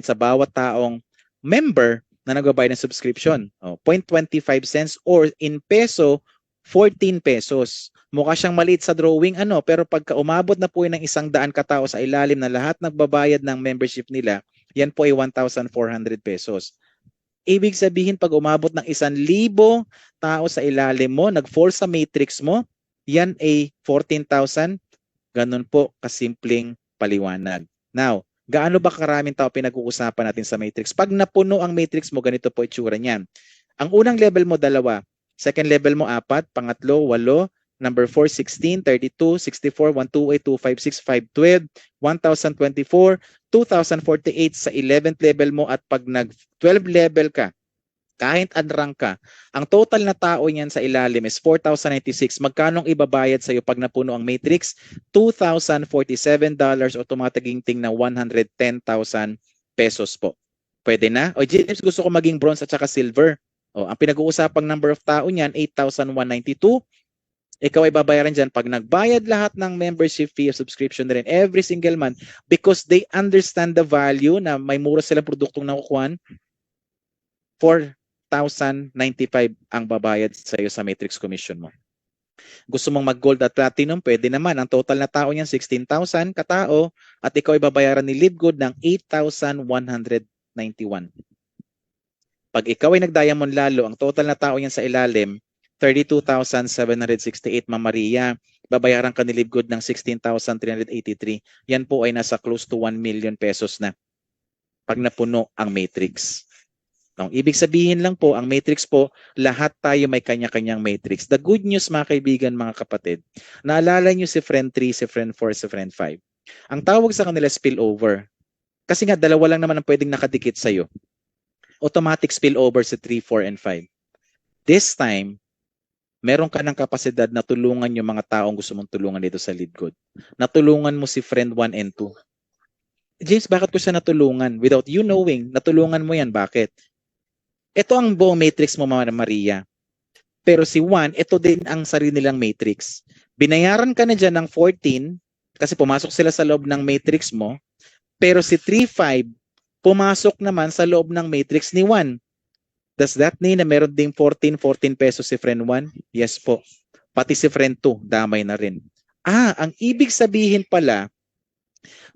sa bawat taong member na nagbabayad ng subscription? 0.25 cents or in peso, 14 pesos. Mukha siyang maliit sa drawing, pero pagka umabot na po ng 100 katao sa ilalim na lahat nagbabayad ng membership nila, yan po ay 1,400 pesos. Ibig sabihin, pag umabot ng 1,000 tao sa ilalim mo, nag-fall sa matrix mo, yan ay 14,000. Ganun po kasimpleng paliwanag. Now, gaano ba karaming tao pinag-uusapan natin sa matrix? Pag napuno ang matrix mo, ganito po itsura niyan. Ang unang level mo 2, Second level mo, 4. Pangatlo, 8. Number 4, 16, 32, 64, 128, 256, 512, 1024, 2048 sa 11th level mo, at pag nag-12 level ka, kahit unrank ka, ang total na tao niyan sa ilalim is 4,096. Magkanong ibabayad sa'yo pag napuno ang matrix? $2,047, automatic ginting na 110,000 pesos po. Pwede na? O James, gusto ko maging bronze at saka silver. O, ang pinag-uusapang number of tao niyan, 8,192. Ikaw ay babayaran dyan pag nagbayad lahat ng membership fee or subscription na rin every single month, because they understand the value na may mura silang produktong nakukuhan. 4,095 ang babayad sa iyo sa matrix commission mo. Gusto mong mag-gold at platinum, pwede naman. Ang total na tao niyan, 16,000 katao, at ikaw ay babayaran ni Livegood ng 8,191. Pag ikaw ay nag-diamond lalo, ang total na tao niyan sa ilalim, 32,768, Ma'am Maria, babayaran ka ni Livegood ng 16,383. Yan po ay nasa close to 1 million pesos na pag napuno ang matrix. Ang ibig sabihin lang po, ang matrix po, lahat tayo may kanya-kanyang matrix. The good news, mga kaibigan, mga kapatid, naalala nyo si friend 3, si friend 4, si friend 5. Ang tawag sa kanila spillover. Kasi nga, dalawa lang naman ang pwedeng nakadikit sa'yo. Automatic spillover sa 3, 4, and 5. This time, meron ka ng kapasidad na tulungan yung mga taong gusto mong tulungan dito sa Livegood. Natulungan mo si friend 1 and 2. James, bakit ko siya natulungan? Without you knowing, natulungan mo yan. Bakit? Ito ang buong matrix mo, Mama Maria. Pero si 1, ito din ang sarili nilang matrix. Binayaran ka na dyan ng 14 kasi pumasok sila sa loob ng matrix mo. Pero si 3, 5, pumasok naman sa loob ng matrix ni 1. Does that mean na meron ding 14 pesos si friend 1? Yes po. Pati si friend 2, damay na rin. Ang ibig sabihin pala,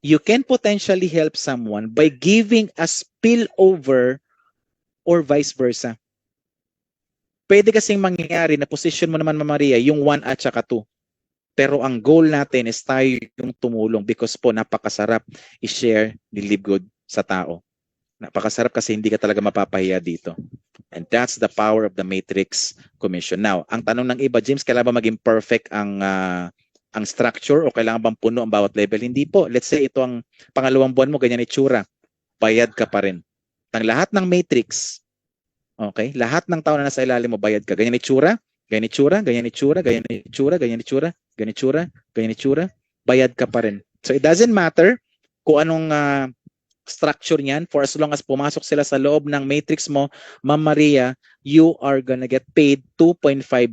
you can potentially help someone by giving a spillover or vice versa. Pwede kasing mangyayari na position mo naman, Mama Maria, yung 1 at saka 2. Pero ang goal natin is tayo yung tumulong because po napakasarap i-share ni Livegood sa tao. Napakasarap kasi hindi ka talaga mapapahiya dito. And that's the power of the matrix commission. Now, ang tanong ng iba, James, kailangan ba maging perfect ang structure o kailangan bang puno ang bawat level? Hindi po. Let's say ito ang pangalawang buwan mo, ganyan itsura. Bayad ka pa rin. Ang lahat ng matrix, okay? Lahat ng tao na nasa ilalim mo, bayad ka. Ganyan itsura, ganyan itsura, ganyan itsura, ganyan itsura, ganyan itsura, ganyan itsura, ganyan itsura, bayad ka pa rin. So it doesn't matter kung anong structure niyan, for as long as pumasok sila sa loob ng matrix mo, Ma'am Maria, you are gonna get paid 2.5%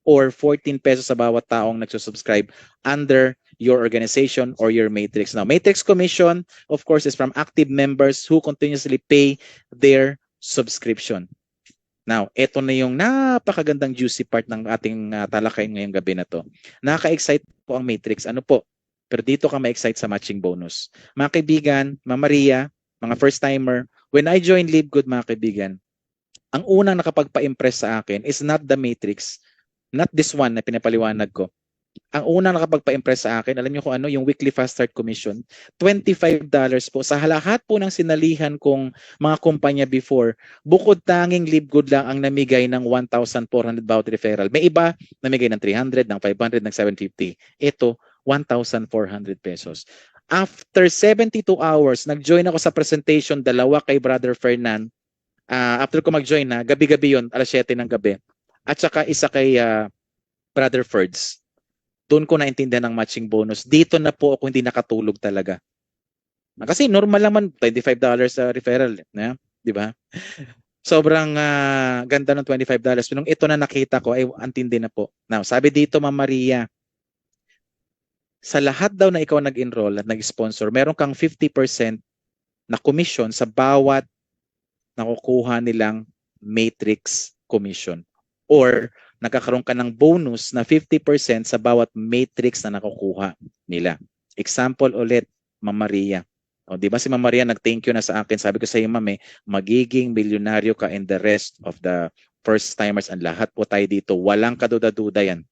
or 14 pesos sa bawat taong nagsusubscribe under your organization or your matrix. Now, matrix commission, of course, is from active members who continuously pay their subscription. Now, ito na yung napakagandang juicy part ng ating talakay ngayong gabi na to. Nakaka-excite po ang matrix. Ano po? Pero dito ka ma-excite sa matching bonus. Mga kaibigan, Ma'am Maria, mga first-timer, when I joined Livegood, mga kaibigan, ang unang nakapagpa-impress sa akin is not the matrix, not this one na pinapaliwanag ko. Ang unang nakapagpa-impress sa akin, alam niyo kung ano, yung weekly fast start commission, $25 po. Sa lahat po ng sinalihan kong mga kumpanya before, bukod tanging Livegood lang ang namigay ng 1,400 bawat referral. May iba namigay ng 300, ng 500, ng 750. Ito, 1,400 pesos. After 72 hours, nag-join ako sa presentation, 2 kay Brother Fernan. After ko mag-join na, gabi-gabi yun, alas 7 ng gabi. At saka isa kay Brother Ferds. Doon ko naintindihan ng matching bonus. Dito na po ako hindi nakatulog talaga. Kasi normal naman, $25 sa referral. Di ba? Sobrang ganda ng $25. Pero nung ito na nakita ko, ay antindi na po. Now, sabi dito, Ma'am Maria, sa lahat daw na ikaw nag-enroll at nag-sponsor, meron kang 50% na commission sa bawat nakukuha nilang matrix commission. Or nagkakaroon ka ng bonus na 50% sa bawat matrix na nakukuha nila. Example ulit, Ma'am Maria. O, di ba si Ma'am Maria nag-thank you na sa akin? Sabi ko sa iyo, Ma'am, magiging milyonaryo ka and the rest of the first timers and lahat po tayo dito. Walang kaduda-duda yan.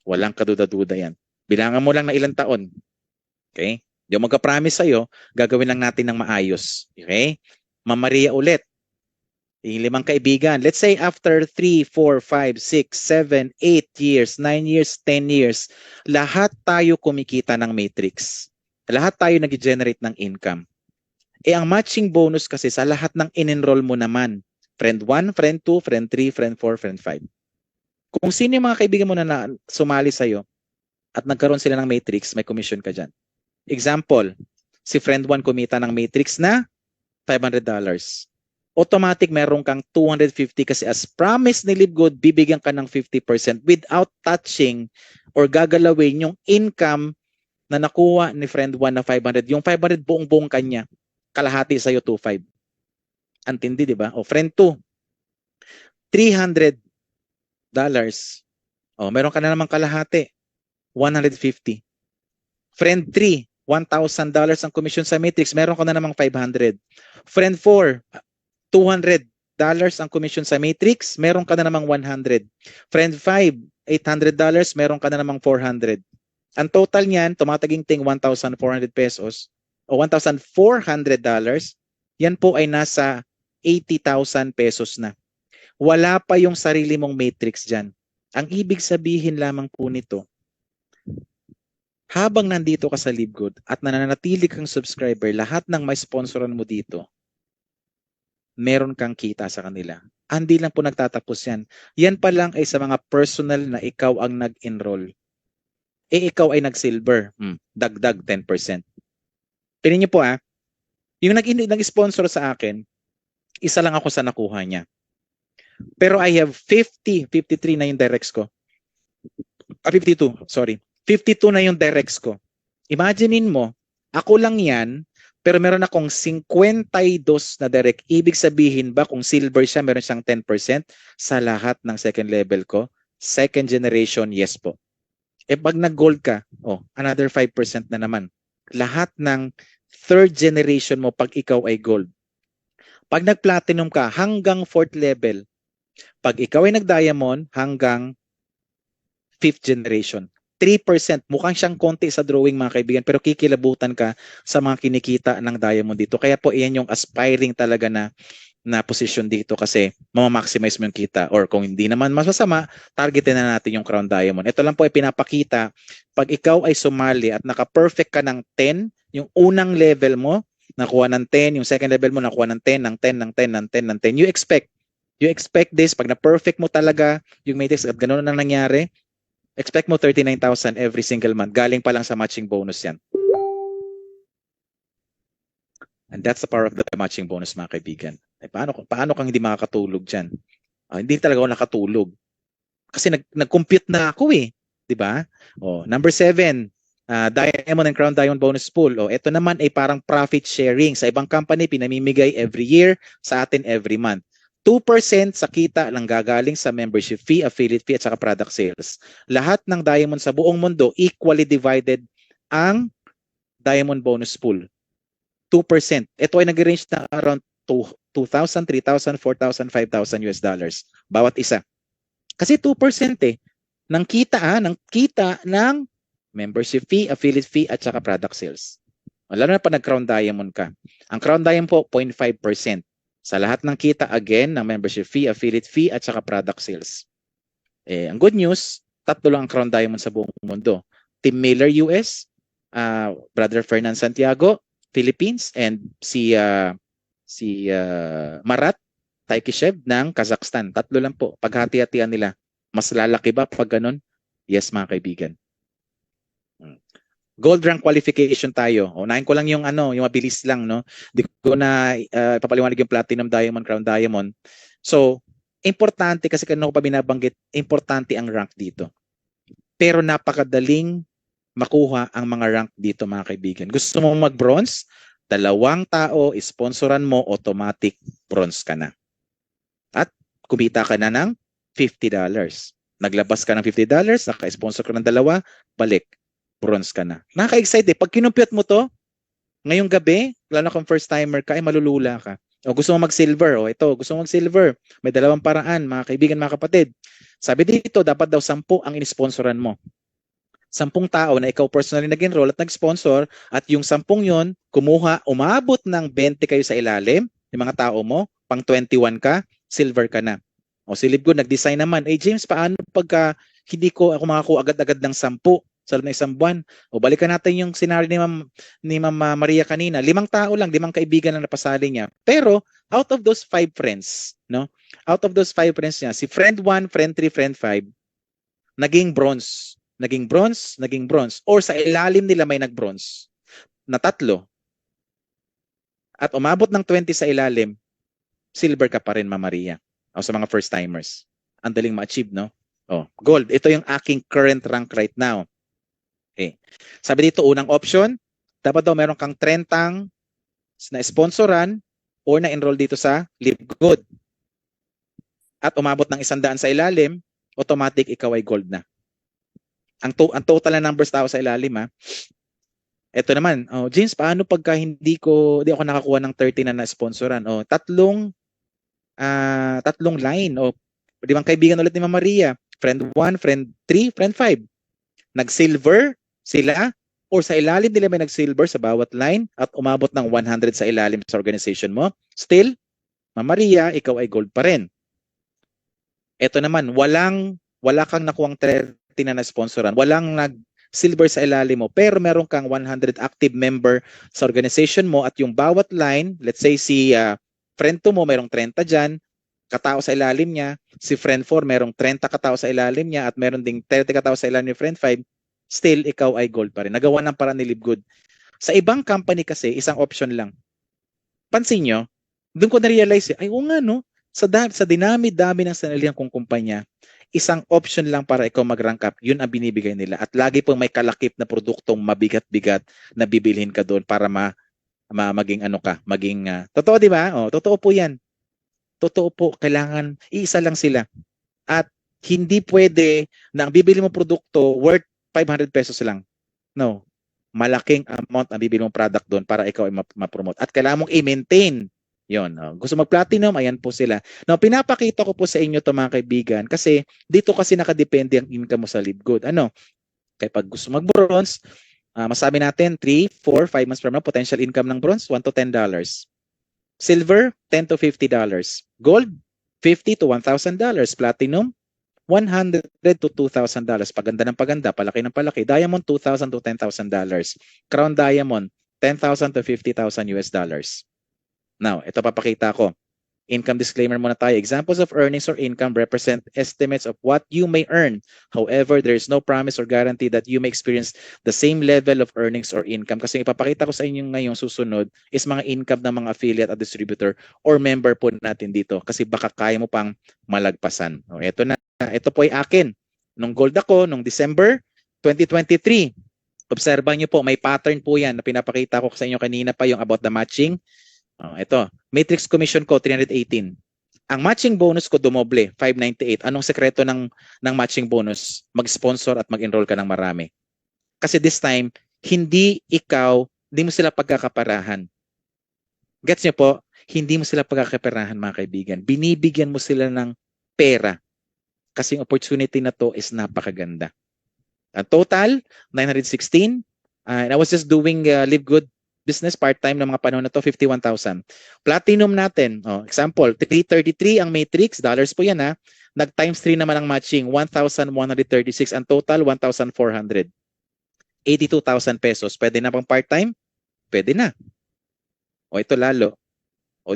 Walang kaduda-duda yan. Bilangan mo lang na ilang taon. Okay? Yung magka-promise sa'yo, gagawin lang natin ng maayos. Okay? Ma'am Maria ulit. Yung 5 kaibigan. Let's say after 3, 4, 5, 6, 7, 8 years, 9 years, 10 years, lahat tayo kumikita ng matrix. Lahat tayo nag-generate ng income. Ang matching bonus kasi sa lahat ng in-enroll mo naman. Friend 1, friend 2, friend 3, friend 4, friend 5. Kung sino yung mga kaibigan mo na sumali sa'yo at nagkaroon sila ng matrix, may commission ka dyan. Example, si friend 1 kumita ng matrix na $500. Automatic meron kang 250 kasi as promise ni Livegood, bibigyan ka ng 50% without touching or gagalawin yung income na nakuha ni friend 1 na 500. Yung 500 buong-buong kanya, kalahati sa'yo 2.5. Antindi, di ba? O friend 2, $300. O, meron ka na namang kalahati, 150. Friend 3, $1,000 ang commission sa matrix, meron ka na namang 500. Friend 4, $200 ang commission sa matrix, meron ka na namang 100. Friend 5, $800, meron ka na namang 400. Ang total niyan, tumataginting 1,400 pesos o $1,400, yan po ay nasa 80,000 pesos na. Wala pa yung sarili mong matrix dyan. Ang ibig sabihin lamang po nito, habang nandito ka sa Livegood at nananatili kang subscriber, lahat ng may sponsoran mo dito, meron kang kita sa kanila. Hindi lang po nagtatapos yan. Yan pa lang ay sa mga personal na ikaw ang nag-enroll. Ikaw ay nag-silver. Dagdag 10%. Tingnan niyo po yung nag-sponsor sa akin, isa lang ako sa nakuha niya. Pero I have 53 na yung directs ko. 52, sorry. 52 na yung directs ko. Imaginein mo, ako lang yan, pero meron akong 52 na direct. Ibig sabihin ba kung silver siya, meron siyang 10% sa lahat ng second level ko? Second generation, yes po. Pag nag-gold ka, another 5% na naman. Lahat ng third generation mo pag ikaw ay gold. Pag nag-platinum ka, hanggang 4th level. Pag ikaw ay nag-diamond, hanggang 5th generation. 3%. Mukhang siyang konti sa drawing mga kaibigan, pero kikilabutan ka sa mga kinikita ng diamond dito. Kaya po iyan yung aspiring talaga na position dito kasi mamaximize mo yung kita. Or kung hindi naman masasama, targetin na natin yung crown diamond. Ito lang po ay pinapakita, pag ikaw ay sumali at naka-perfect ka ng 10, yung unang level mo, nakuha ng 10, yung second level mo, nakuha ng 10, ng 10, ng 10, ng 10, ng 10. You expect this, pag na-perfect mo talaga yung matrix at ganoon na nangyari, expect mo 39,000 every single month. Galing pa lang sa matching bonus yan. And that's the power of the matching bonus mga kaibigan. Paano kang hindi makakatulog dyan? Hindi talaga ako nakatulog. Kasi nag-compute na ako eh. Diba? Number 7, Diamond and Crown Diamond Bonus Pool. Ito naman ay parang profit sharing. Sa ibang company, pinamimigay every year, sa atin every month. 2% sa kita lang gagaling sa membership fee, affiliate fee, at saka product sales. Lahat ng diamond sa buong mundo, equally divided ang diamond bonus pool. 2%. Ito ay nag-range na around 2,000, 3,000, 4,000, 5,000 US dollars. Bawat isa. Kasi 2% ng kita, ng membership fee, affiliate fee, at saka product sales. Lalo na pa nag-crown diamond ka. Ang crown diamond po, 0.5%. Sa lahat ng kita, again, ng membership fee, affiliate fee, at saka product sales. Ang good news, 3 lang ang crown diamond sa buong mundo. Tim Miller, US, Brother Fernan Santiago, Philippines, and si Marat Taikishev ng Kazakhstan. 3 lang po. Paghati-hatian nila. Mas lalaki ba pag ganun? Yes, mga kaibigan. Gold rank qualification tayo. Unahin ko lang yung yung mabilis lang, no. Di ko na papaliwanag yung platinum, diamond, crown diamond. So, importante kasi kanina ko pa binabanggit, importante ang rank dito. Pero napakadaling makuha ang mga rank dito, mga kaibigan. Gusto mo mag-bronze? 2 tao, sponsoran mo, automatic bronze ka na. At kumita ka na ng $50. Naglabas ka ng $50, naka-sponsor ka ng 2, balik. Bronze ka na. Nakaka-excite eh. Pag kinumpute mo to, ngayong gabi, lalo kung first timer ka, ay malulula ka. Gusto mo mag-silver. Gusto mo mag-silver. May 2 paraan, mga kaibigan, mga kapatid. Sabi dito, dapat daw 10 ang in-sponsoran mo. 10 tao na ikaw personally nag-enroll at nag-sponsor, at yung 10 yon kumuha, umabot ng 20 kayo sa ilalim, yung mga tao mo, pang 21 ka, silver ka na. O si Libgood nag-design naman, James, paano pagka hindi ko ako makakuha agad-agad ng 10 sa loob ng isang buwan? O balikan natin yung scenario ni Ma'am Maria kanina. 5 tao lang, 5 kaibigan na napasali niya. Pero out of those 5 friends, no? Out of those 5 friends niya, si friend 1, friend 3, friend 5, naging bronze. Naging bronze, naging bronze. Or sa ilalim nila may nag-bronze na 3. At umabot ng 20 sa ilalim, silver ka pa rin, Ma'am Maria. O sa mga first timers. Ang daling ma-achieve, no? Oh, gold. Ito yung aking current rank right now. Okay. Sabi dito, unang option, dapat daw meron kang 30 na sponsoran or na-enroll dito sa Live Good. At umabot ng 100 sa ilalim, automatic ikaw ay gold na. Ang total na numbers tao sa ilalim, ha? Ito naman, James, paano pagka hindi ako nakakuha ng 30 na na-sponsoran? Tatlong line. O, 5 kaibigan ulit ni Ma'am Maria. Friend 1, friend 3, friend 5. Nag-silver sila or sa ilalim nila may nag-silver sa bawat line at umabot ng 100 sa ilalim sa organization mo. Still, Ma'am Maria, ikaw ay gold pa rin. Ito naman, wala kang nakuhang 30 na na-sponsoran. Walang nag-silver sa ilalim mo pero meron kang 100 active member sa organization mo at yung bawat line, let's say si friend 2 mo, merong 30 dyan, katao sa ilalim niya. Si friend 4, merong 30 katao sa ilalim niya at meron ding 30 katao sa ilalim ni friend 5. Still, ikaw ay gold pa rin. Nagawa ng paraan ni Live Good. Sa ibang company kasi, isang option lang. Pansin nyo, doon ko na-realize, ay nga no, sa dinami-dami ng sanalihan kong kumpanya, isang option lang para ikaw mag-rank up, yun ang binibigay nila. At lagi pong may kalakip na produktong mabigat-bigat na bibilhin ka doon para maging totoo, di ba? Totoo po yan. Totoo po, kailangan iisa lang sila. At hindi pwede na ang bibili mo produkto worth 500 pesos lang. No. Malaking amount ang bibili mong product doon para ikaw ay ma-promote. At kailangan mong i-maintain. Yon. Gusto mag-platinum, ayan po sila. Now, pinapakita ko po sa inyo ito mga kaibigan kasi dito kasi nakadepende ang income mo sa Live Good. Kaya pag gusto mag-bronze, masabi natin 3, 4, 5 months from now, potential income ng bronze, $1 to $10. Silver, $10 to $50. Gold, $50 to $1,000. Platinum, $100 to $2,000. Paganda ng paganda, palaki ng palaki. Diamond, $2,000 to $10,000. Crown Diamond, $10,000 to $50,000 US dollars. Now, ito papakita ko. Income disclaimer muna tayo. Examples of earnings or income represent estimates of what you may earn. However, there is no promise or guarantee that you may experience the same level of earnings or income. Kasi ipapakita ko sa inyo ngayong susunod is mga income ng mga affiliate at distributor or member po natin dito. Kasi baka kaya mo pang malagpasan. Ito na. Ito po ay akin. Nung gold ako, nung December 2023. Obserbahan nyo po, may pattern po yan na pinapakita ko sa inyo kanina pa yung about the matching. Ito, matrix commission ko 318. Ang matching bonus ko dumoble, 598. Anong sekreto ng matching bonus? Mag-sponsor at mag-enroll ka ng marami. Kasi this time, hindi mo sila pagkakaparahan. Gets niyo po? Hindi mo sila pagkakaparahan mga kaibigan. Binibigyan mo sila ng pera. Kasi yung opportunity na to is napakaganda. Total, 916. And I was just doing Live Good business part-time ng mga panahon na to, 51,000. Platinum natin, example, 333 ang matrix, dollars po yan ha. Nag-times 3 naman ang matching, 1,136. Ang total, 1,400. 82,000 pesos. Pwede na pang part-time? Pwede na. Ito lalo.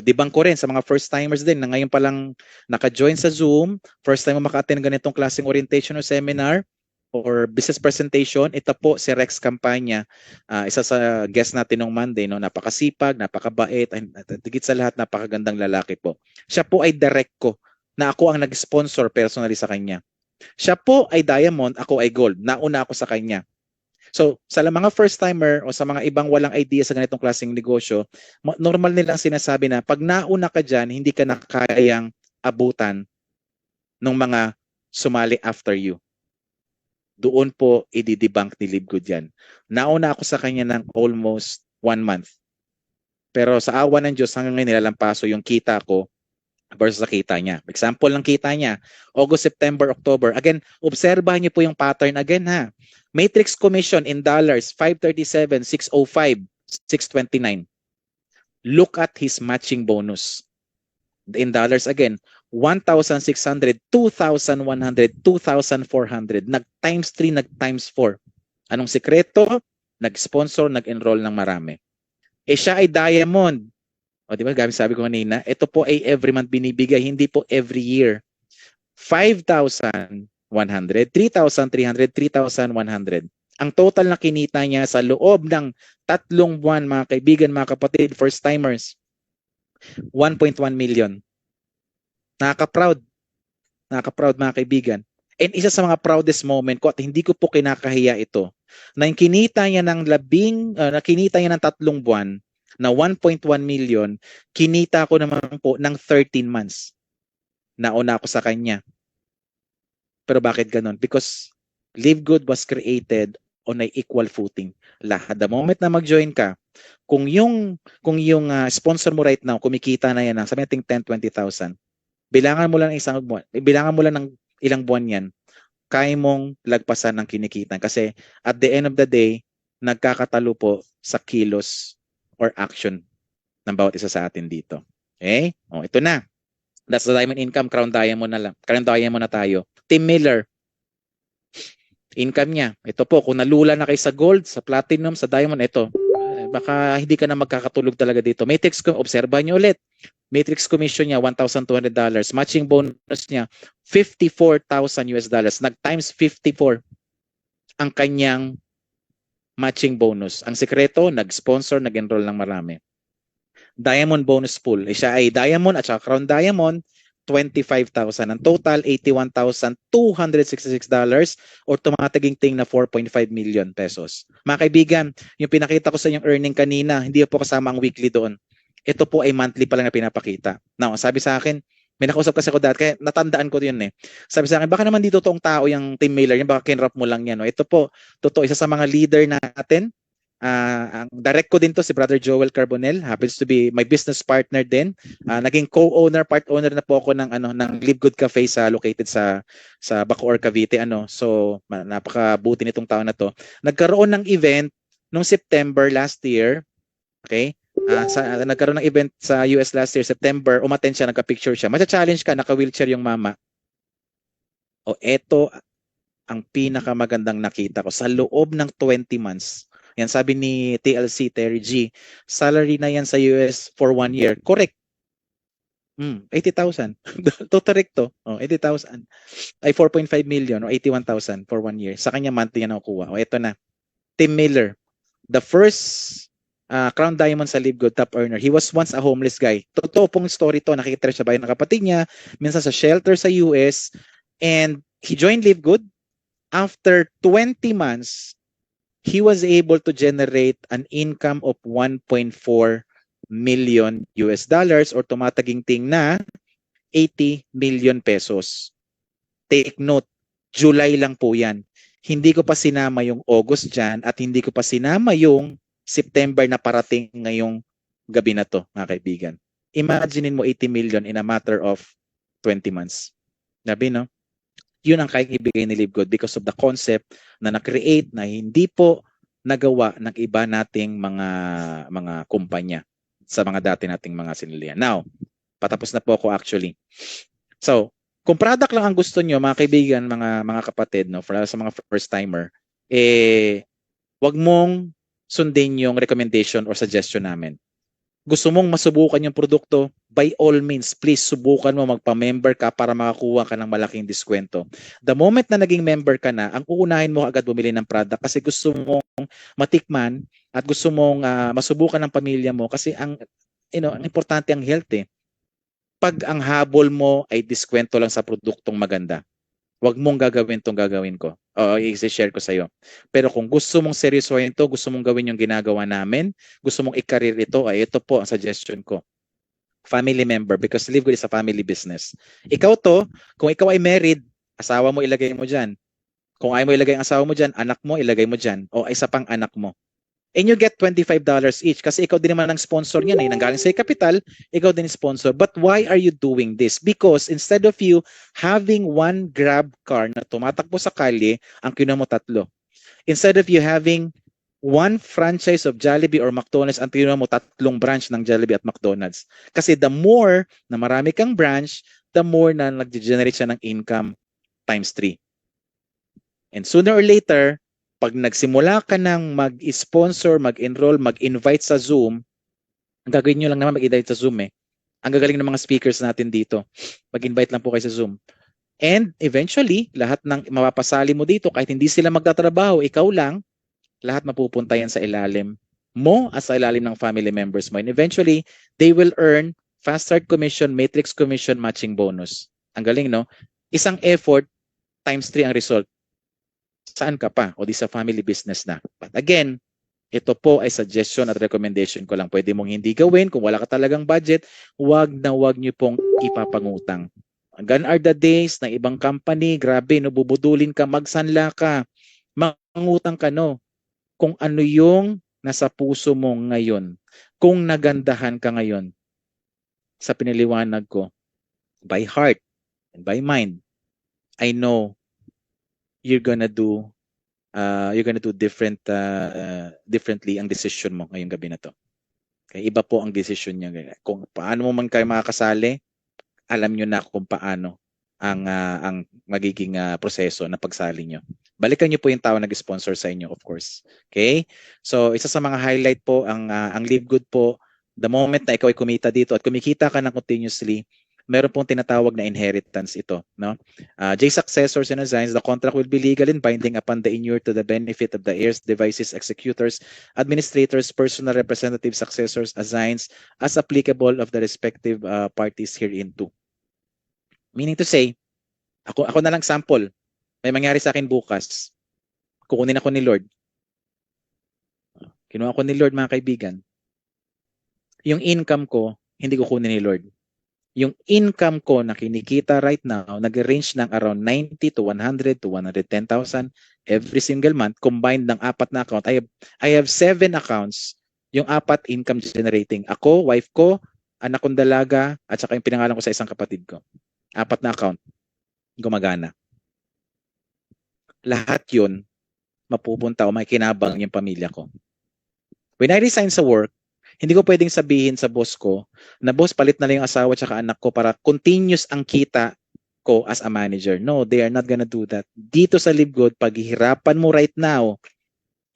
Dibang ko rin sa mga first-timers din na ngayon palang naka-join sa Zoom, first time mo maka-attend ganitong klaseng orientation o seminar, or business presentation. Ito po si Rex Campanya, isa sa guest natin nung Monday, no? Napakasipag, napakabait, at higit sa lahat napakagandang lalaki po. Siya po ay direct ko na ako ang nag-sponsor personally sa kanya. Siya po ay diamond, ako ay gold. Nauna ako sa kanya. So, sa mga first timer o sa mga ibang walang idea sa ganitong klaseng negosyo, normal nilang sinasabi na pag nauna ka dyan, hindi ka na kayang abutan ng mga sumali after you. Doon po i-debunk ni Live Good yan. Nauna ako sa kanya ng almost 1 month. Pero sa awa ng Diyos, hanggang ngayon nilalampaso yung kita ko versus sa kita niya. Example ng kita niya, August, September, October. Again, obserbahan niyo po yung pattern again ha. Matrix commission in dollars, 537, 605, 629. Look at his matching bonus. in dollars again, 1,600, 2,100, 2,400. Nag-times 3, nag-times 4. Anong sekreto? Nag-sponsor, nag-enroll ng marami. Siya ay diamond. O di ba, sabi ko kanina, ito po ay every month binibigay, hindi po every year. 5,100, 3,300, 3,100. Ang total na kinita niya sa loob ng 3 buwan, mga kaibigan, mga kapatid, first timers, 1.1 million. Nakaka-proud. Nakaka-proud, mga kaibigan. And isa sa mga proudest moment ko, at hindi ko po kinakahiya ito, na yung kinita niya ng kinita niya ng 3 buwan na 1.1 million, kinita ko naman po ng 13 months. Nauna ako sa kanya. Pero bakit ganun? Because Live Good was created on an equal footing. The moment na mag-join ka, kung yung sponsor mo right now, kumikita na yan ng sabi natin 10, 20,000, bilangan mo lang isang buwan, bilangan mo lang ng ilang buwan yan, kaya mong lagpasan ng kinikitan. Kasi at the end of the day, nagkakatalo po sa kilos or action ng bawat isa sa atin dito. Okay? O, ito na. That's the diamond income. Crown diamond na lang. Crown diamond na tayo. Tim Miller. Income niya. Ito po, kung nalula na kayo sa gold, sa platinum, sa diamond, ito. Baka hindi ka na magkakatulog talaga dito. Matrix, obserbahan nyo ulit. Matrix commission niya, $1,200. Matching bonus niya, $54,000. Nag-times 54 ang kanyang matching bonus. Ang sekreto, nag-sponsor, nag-enroll ng marami. Diamond bonus pool. Siya ay diamond at saka crown diamond, 25,000. Ang total, $81,266 or tumataging-ting na 4.5 million pesos. Mga kaibigan, yung pinakita ko sa inyong earning kanina, hindi po kasama ang weekly doon. Ito po ay monthly pa lang na pinapakita. Now, sabi sa akin, may nakausap kasi ako dati, kaya natandaan ko yun eh. Sabi sa akin, baka naman dito toong tao yung Tim Miller, yung baka kinrap mo lang yan. No? Ito po, totoo, isa sa mga leader natin. Ang direct ko din to si Brother Joel Carbonell, happens to be my business partner din. Naging co-owner, part owner na po ako ng Live Good Cafe located sa Bacoor, Cavite. So napakabuti nitong taon na to. Nagkaroon ng event nung September last year. Okay? Nagkaroon ng event sa US last year, September, umattend siya, nagka-picture siya. Macha-challenge ka, naka-wheelchair yung mama. O eto ang pinakamagandang nakita ko sa loob ng 20 months. Yan sabi ni TLC, Terry G. Salary na yan sa US for 1 year. Correct. 80,000. Total recto. 80,000. Ay 4.5 million o 81,000 for 1 year. Sa kanya monthly yan nakukuha. O ito na. Tim Miller. The first Crown Diamond sa Live Good top earner. He was once a homeless guy. Totoo pong story to. Nakikita siya bayan ng kapatid niya. Minsan sa shelter sa US. And he joined Live Good. After 20 months, he was able to generate an income of 1.4 million US dollars or tumataging-ting na 80 million pesos. Take note, July lang po yan. Hindi ko pa sinama yung August dyan at hindi ko pa sinama yung September na parating ngayong gabi na to, mga kaibigan. Imaginein mo 80 million in a matter of 20 months. Sabi, no? Yun ang kayang ibigay ni Live Good because of the concept na na-create na hindi po nagawa ng iba nating mga kumpanya sa mga dati nating mga sinilihan. Now, patapos na po ako actually. So, kung product lang ang gusto nyo, mga kaibigan, mga kapatid, no, sa mga first timer, wag mong sundin yung recommendation or suggestion namin. Gusto mong masubukan yung produkto, by all means, please subukan mo, magpa-member ka para makakuha ka ng malaking diskwento. The moment na naging member ka na, ang uunahin mo agad bumili ng product kasi gusto mong matikman at gusto mong masubukan ng pamilya mo kasi ang importante ang health eh. Pag ang habol mo ay diskwento lang sa produktong maganda, wag mong gagawin tong gagawin ko. I-share ko sa iyo. Pero kung gusto mong seryosohin to, gusto mong gawin yung ginagawa namin, gusto mong i-career ito, ay ito po ang suggestion ko. Family member because Live Good is a family business. Ikaw to, kung ikaw ay married, asawa mo ilagay mo dyan. Kung ayaw mo ilagay ang asawa mo dyan, anak mo ilagay mo dyan. O isa pang anak mo. And you get $25 each kasi ikaw din naman ang sponsor niyan eh. Nanggaling sa capital, ikaw din sponsor. But why are you doing this? Because instead of you having one grab car na tumatakbo sa kalye, ang kinuha mo 3. Instead of you having one franchise of Jollibee or McDonald's, ang tingnan mo 3 branch ng Jollibee at McDonald's. Kasi the more na marami kang branch, the more na nag-generate siya ng income times 3. And sooner or later, pag nagsimula ka ng mag-sponsor, mag-enroll, mag-invite sa Zoom, ang gagawin nyo lang naman mag-invite sa Zoom eh. Ang gagaling ng mga speakers natin dito. Mag-invite lang po kayo sa Zoom. And eventually, lahat ng mapapasali mo dito, kahit hindi sila magtatrabaho, ikaw lang, lahat mapupunta yan sa ilalim mo at sa ilalim ng family members mo. And eventually, they will earn fast start commission, matrix commission, matching bonus. Ang galing, no? Isang effort times 3 ang result. Saan ka pa? O di sa family business na. But again, ito po ay suggestion at recommendation ko lang. Pwede mong hindi gawin. Kung wala ka talagang budget, wag nyo pong ipapangutang. Gone are the days ng ibang company, grabe, no, bubudulin ka, magsanla ka, mangutang ka, no. Kung ano yung nasa puso mo ngayon, kung nagandahan ka ngayon, sa piniliwanag ko, by heart and by mind, I know you're gonna do differently ang decision mo ngayong gabi na to. Okay, iba po ang decision niya. Kung paano mo man kayo makakasali, alam nyo na kung paano ang magiging proseso na pagsali nyo. Balikan nyo po yung tao nag-sponsor sa inyo, of course. Okay? So, isa sa mga highlight po, ang Live Good po, the moment na ikaw ay kumita dito at kumikita ka ng continuously, meron pong tinatawag na inheritance ito. No? J successors and assigns, the contract will be legal and binding upon the inure to the benefit of the heirs, devices, executors, administrators, personal representatives, successors, assigns, as applicable of the respective parties hereinto. Meaning to say, ako na lang sample. May mangyari sa akin bukas. Kukunin ako ni Lord. Kinuha ko ni Lord, mga kaibigan. Yung income ko, hindi ko kunin ni Lord. Yung income ko na kinikita right now, nag-range ng around 90 to 100 to 110,000 every single month, combined ng 4 na account. I have 7 accounts, yung 4 income generating. Ako, wife ko, anak kong dalaga, at saka yung pinangalan ko sa isang kapatid ko. 4 na account, gumagana. Lahat yun, mapupunta o makikinabang yung pamilya ko. When I resign sa work, hindi ko pwedeng sabihin sa boss ko na, boss, palit na lang yung asawa at anak ko para continuous ang kita ko as a manager. No, they are not gonna do that. Dito sa Live Good, paghihirapan mo right now,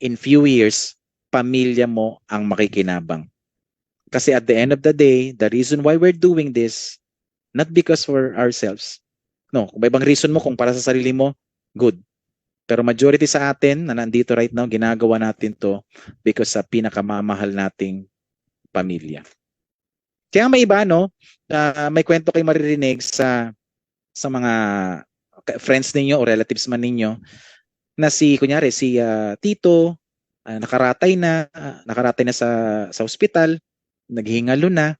in few years, pamilya mo ang makikinabang. Kasi at the end of the day, the reason why we're doing this, not because for ourselves. No, kung may ibang reason mo, kung para sa sarili mo, good. Pero majority sa atin na nandito right now, ginagawa natin to because sa pinakamamahal nating pamilya. Kaya may iba, no? May kwento kayo maririnig sa mga friends ninyo o relatives man ninyo na kunyari, si Tito, nakaratay na sa ospital, naghihingalo na,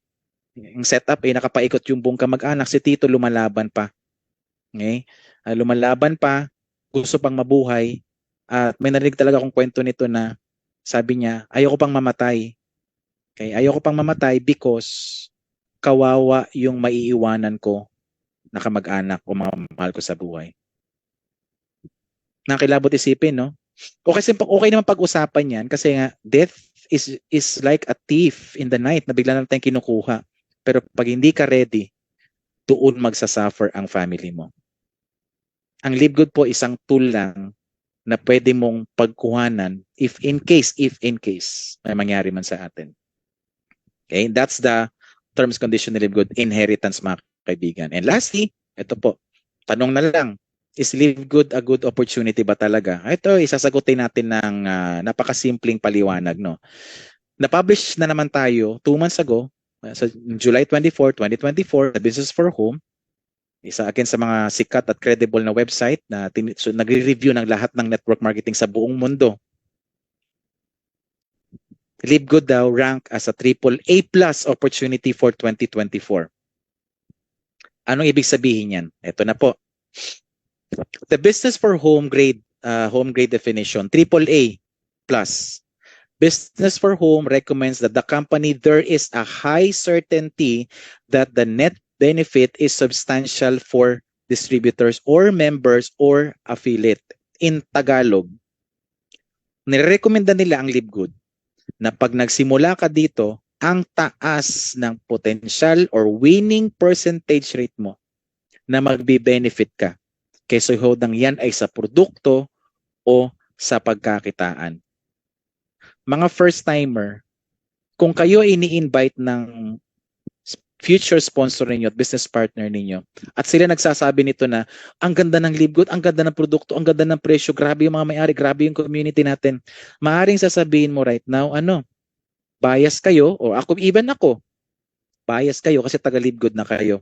yung setup ay nakapaikot yung buong kamag-anak, si Tito lumalaban pa. Okay? Lumalaban pa, gusto pang mabuhay, at may narinig talaga akong kwento nito na sabi niya, ayoko pang mamatay. Okay, ayoko pang mamatay because kawawa yung maiiwanan ko na kamag-anak o mga mahal ko sa buhay. Nakakilabot isipin, no? Okay naman pag-usapan yan kasi nga death is like a thief in the night na bigla na tayong kinukuha. Pero pag hindi ka ready, doon magsasuffer ang family mo. Ang Live Good po isang tool lang na pwede mong pagkuhanan if in case may mangyari man sa atin. Okay, that's the terms, condition, Live Good, inheritance, mga kaibigan. And lastly, ito po, tanong na lang, is Live Good a good opportunity ba talaga? Ito, isasagutin natin ng napakasimpleng paliwanag. No? Na-publish na naman tayo 2 months ago, sa July 24, 2024, the Business for Home, isa akin sa mga sikat at credible na website na nagre-review ng lahat ng network marketing sa buong mundo. Live Good daw rank as a AAA+ opportunity for 2024. Anong ibig sabihin yan? Ito na po. The Business for Home grade definition, AAA+. Business for Home recommends that the company there is a high certainty that the net benefit is substantial for distributors or members or affiliate. In Tagalog, Nirekomenda nila ang Live Good na pag nagsimula ka dito, ang taas ng potential or winning percentage rate mo na magbe-benefit ka kaysa hodang yan ay sa produkto o sa pagkakitaan. Mga first-timer, kung kayo ay ini-invite ng future sponsor ninyo at business partner ninyo at sila nagsasabi nito na ang ganda ng Live Good, ang ganda ng produkto, ang ganda ng presyo, grabe yung mga may-ari, grabe yung community natin, maaring sasabihin mo right now, bias kayo o ako, bias kayo kasi taga Live Good na kayo.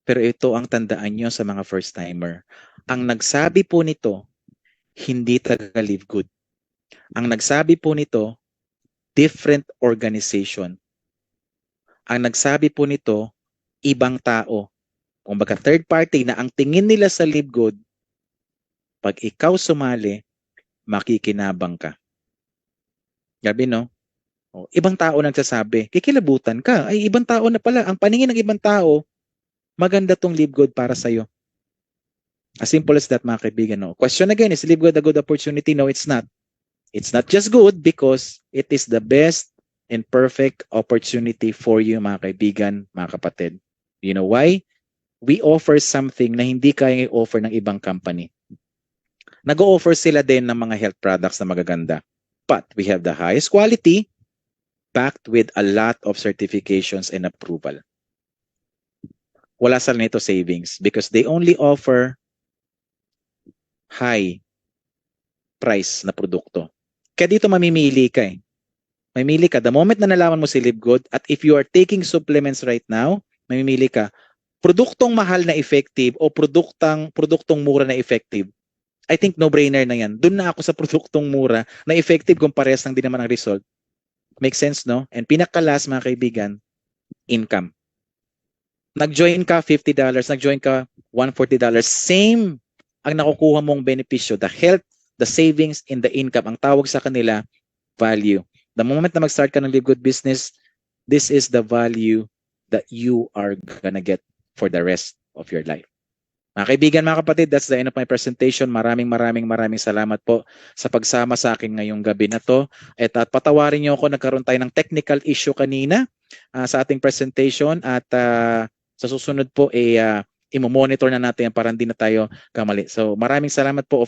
Pero ito ang tandaan nyo sa mga first-timer. Ang nagsabi po nito, hindi taga Live Good. Ang nagsabi po nito, different organization. Ang nagsabi po nito, ibang tao. Kung baga third party na ang tingin nila sa Live Good, pag ikaw sumali, makikinabang ka. Gabi no? O, ibang tao nagsasabi, kikilabutan ka. Ay, ibang tao na pala. Ang paningin ng ibang tao, maganda tong Live Good para sa'yo. As simple as that, mga kaibigan. No? Question again, is Live Good a good opportunity? No, it's not. It's not just good because it is the best and perfect opportunity for you, mga kaibigan, mga kapatid. You know why? We offer something na hindi kaya i-offer ng ibang company. Nag-o-offer sila din ng mga health products na magaganda. But we have the highest quality backed with a lot of certifications and approval. Wala sa nito savings because they only offer high price na produkto. Kaya dito mamimili ka eh. Mamimili ka. The moment na nalaman mo si Live Good at if you are taking supplements right now, mamimili ka. Produktong mahal na effective o produktong mura na effective. I think no-brainer na yan. Doon na ako sa produktong mura na effective kung parehas lang din naman ang result. Makes sense, no? And pinakalas, mga kaibigan, income. Nag-join ka $50, nag-join ka $140. Same ang nakukuha mong benepisyo. The health, the savings, and the income. Ang tawag sa kanila, value. The moment na mag-start ka ng Live Good business, this is the value that you are gonna get for the rest of your life. Mga kaibigan, mga kapatid, that's the end of my presentation. Maraming salamat po sa pagsama sa akin ngayong gabi na to. At patawarin niyo ako, nagkaroon tayo ng technical issue kanina sa ating presentation at sa susunod po imo-monitor na natin para hindi na tayo kamali. So maraming salamat po.